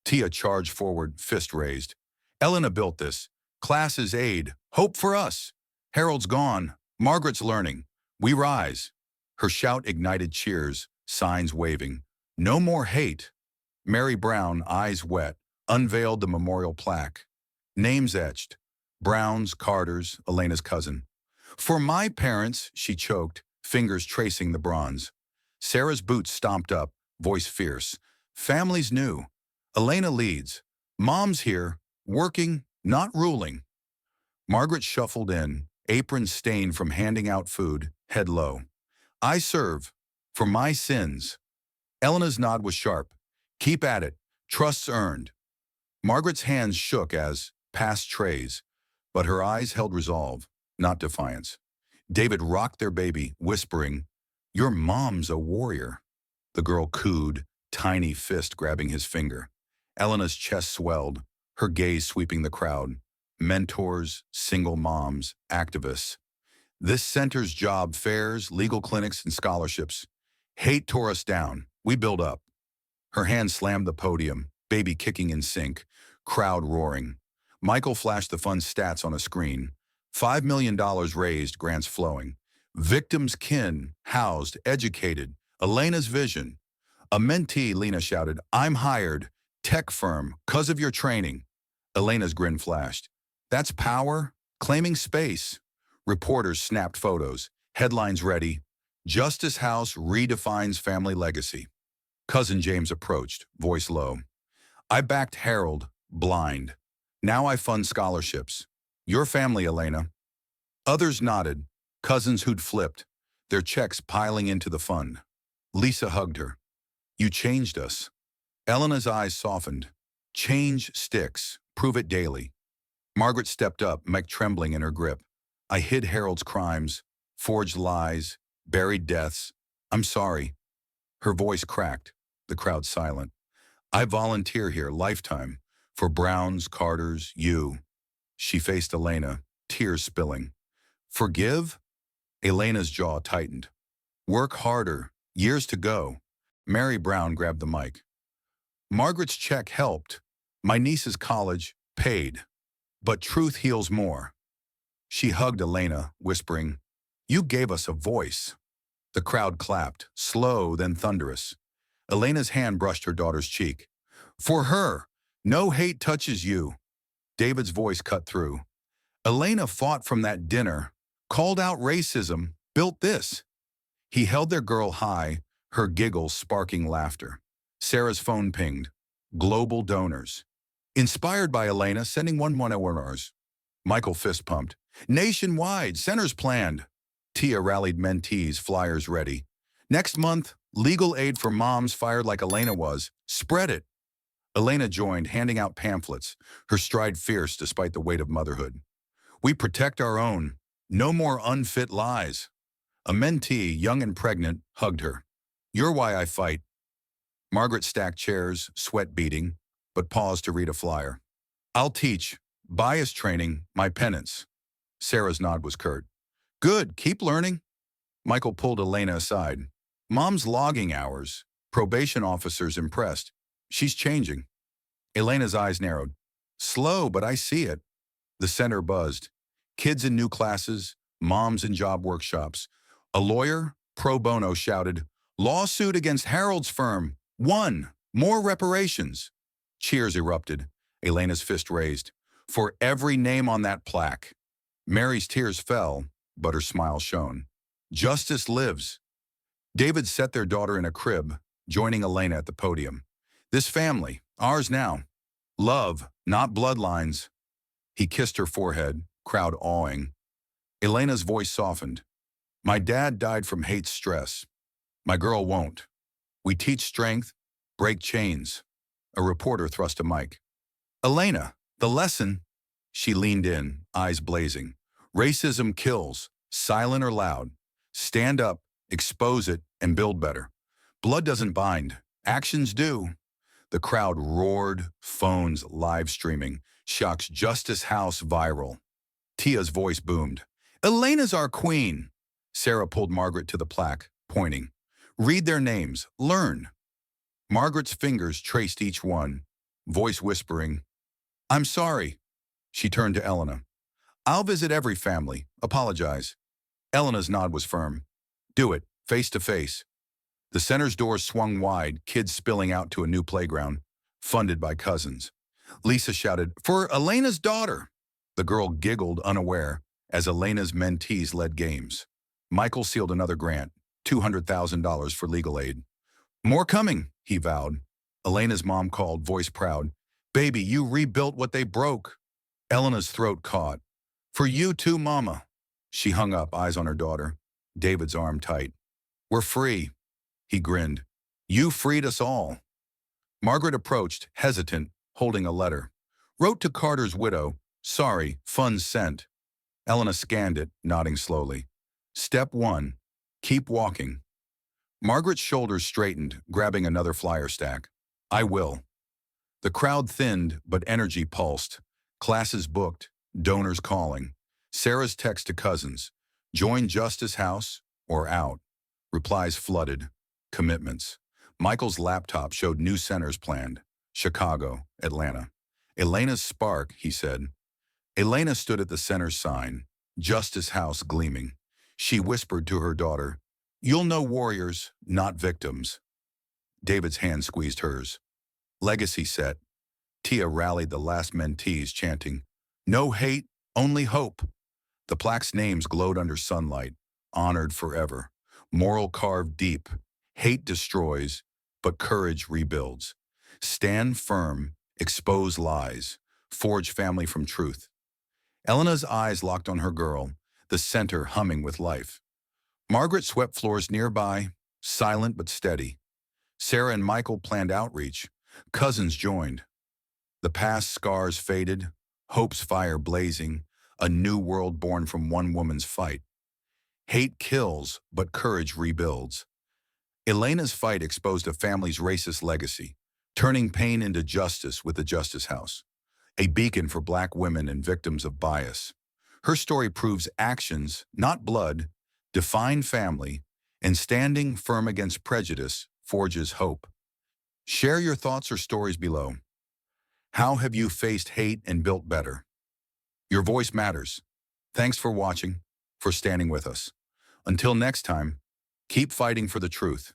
Tia charged forward, fist raised. Elena built this. Classes aid. Hope for us. Harold's gone. Margaret's learning. We rise. Her shout ignited cheers, signs waving. No more hate. Mary Brown, eyes wet, unveiled the memorial plaque. Names etched. Brown's, Carter's, Elena's cousin. For my parents, she choked, fingers tracing the bronze. Sarah's boots stomped up, voice fierce. Family's new. Elena leads. Mom's here, working, not ruling. Margaret shuffled in, apron stained from handing out food, head low. I serve. For my sins. Elena's nod was sharp. Keep at it. Trust's earned. Margaret's hands shook as, past trays, but her eyes held resolve, not defiance. David rocked their baby, whispering, Your mom's a warrior. The girl cooed, tiny fist grabbing his finger. Elena's chest swelled, her gaze sweeping the crowd. Mentors, single moms, activists. This center's job fairs, legal clinics, and scholarships. Hate tore us down. We build up. Her hand slammed the podium, baby kicking in sync, crowd roaring. Michael flashed the fund's stats on a screen. $5 million raised, grants flowing. Victims' kin, housed, educated. Elena's vision. A mentee, Lena shouted, I'm hired. Tech firm, 'cause of your training. Elena's grin flashed. That's power, claiming space. Reporters snapped photos, headlines ready. Justice House redefines family legacy. Cousin James approached, voice low. I backed Harold, blind. Now I fund scholarships. Your family, Elena. Others nodded, cousins who'd flipped, their checks piling into the fund. Lisa hugged her. You changed us. Elena's eyes softened. Change sticks. Prove it daily. Margaret stepped up, mic trembling in her grip. I hid Harold's crimes, forged lies, buried deaths. I'm sorry. Her voice cracked, the crowd silent. I volunteer here, lifetime, for Browns, Carters, you. She faced Elena, tears spilling. Forgive? Elena's jaw tightened. Work harder, years to go. Mary Brown grabbed the mic. Margaret's check helped. My niece's college paid. But truth heals more. She hugged Elena, whispering, You gave us a voice. The crowd clapped, slow then thunderous. Elena's hand brushed her daughter's cheek. For her, no hate touches you. David's voice cut through. Elena fought from that dinner, called out racism, built this. He held their girl high, her giggles sparking laughter. Sarah's phone pinged. Global donors. Inspired by Elena, sending $1,100. Michael fist pumped. Nationwide, centers planned. Tia rallied mentees, flyers ready. Next month, legal aid for moms fired like Elena was. Spread it. Elena joined, handing out pamphlets, her stride fierce despite the weight of motherhood. We protect our own. No more unfit lies. A mentee, young and pregnant, hugged her. You're why I fight. Margaret stacked chairs, sweat beading, but paused to read a flyer. I'll teach. Bias training, my penance. Sarah's nod was curt. Good, keep learning. Michael pulled Elena aside. Mom's logging hours. Probation officer's impressed. She's changing. Elena's eyes narrowed. Slow, but I see it. The center buzzed. Kids in new classes, moms in job workshops. A lawyer, pro bono, shouted, Lawsuit against Harold's firm. Won. More reparations. Cheers erupted. Elena's fist raised. For every name on that plaque. Mary's tears fell, but her smile shone. Justice lives. David set their daughter in a crib, joining Elena at the podium. This family, ours now. Love, not bloodlines. He kissed her forehead, crowd awing. Elena's voice softened. My dad died from hate stress. My girl won't. We teach strength, break chains. A reporter thrust a mic. Elena, the lesson. She leaned in, eyes blazing. Racism kills, silent or loud. Stand up, expose it, and build better. Blood doesn't bind, actions do. The crowd roared, phones live streaming. Shocks Justice House viral. Tia's voice boomed. Elena's our queen. Sarah pulled Margaret to the plaque, pointing. Read their names, learn. Margaret's fingers traced each one, voice whispering, I'm sorry. She turned to Elena. I'll visit every family, apologize. Elena's nod was firm. Do it, face to face. The center's doors swung wide, kids spilling out to a new playground, funded by cousins. Lisa shouted, For Elena's daughter. The girl giggled unaware as Elena's mentees led games. Michael sealed another grant, $200,000 for legal aid. More coming, he vowed. Elena's mom called, voice proud. Baby, you rebuilt what they broke. Elena's throat caught. For you too, Mama. She hung up, eyes on her daughter. David's arm tight. We're free. He grinned. You freed us all. Margaret approached, hesitant, holding a letter. Wrote to Carter's widow, sorry, funds sent. Elena scanned it, nodding slowly. Step 1, keep walking. Margaret's shoulders straightened, grabbing another flyer stack. I will. The crowd thinned, but energy pulsed. Classes booked, donors calling. Sarah's text to cousins. Join Justice House or out. Replies flooded. Commitments. Michael's laptop showed new centers planned. Chicago, Atlanta. Elena's spark, he said. Elena stood at the center sign, Justice House gleaming. She whispered to her daughter, You'll know warriors, not victims. David's hand squeezed hers. Legacy set. Tia rallied the last mentees, chanting, No hate, only hope. The plaque's names glowed under sunlight, honored forever. Moral carved deep. Hate destroys, but courage rebuilds. Stand firm, expose lies, forge family from truth. Elena's eyes locked on her girl, the center humming with life. Margaret swept floors nearby, silent but steady. Sarah and Michael planned outreach. Cousins joined. The past scars faded, Hope's fire blazing, a new world born from one woman's fight. Hate kills, but courage rebuilds. Elena's fight exposed a family's racist legacy, turning pain into justice with the Justice House, a beacon for Black women and victims of bias. Her story proves actions, not blood, define family, and standing firm against prejudice forges hope. Share your thoughts or stories below. How have you faced hate and built better? Your voice matters. Thanks for watching, for standing with us. Until next time, keep fighting for the truth.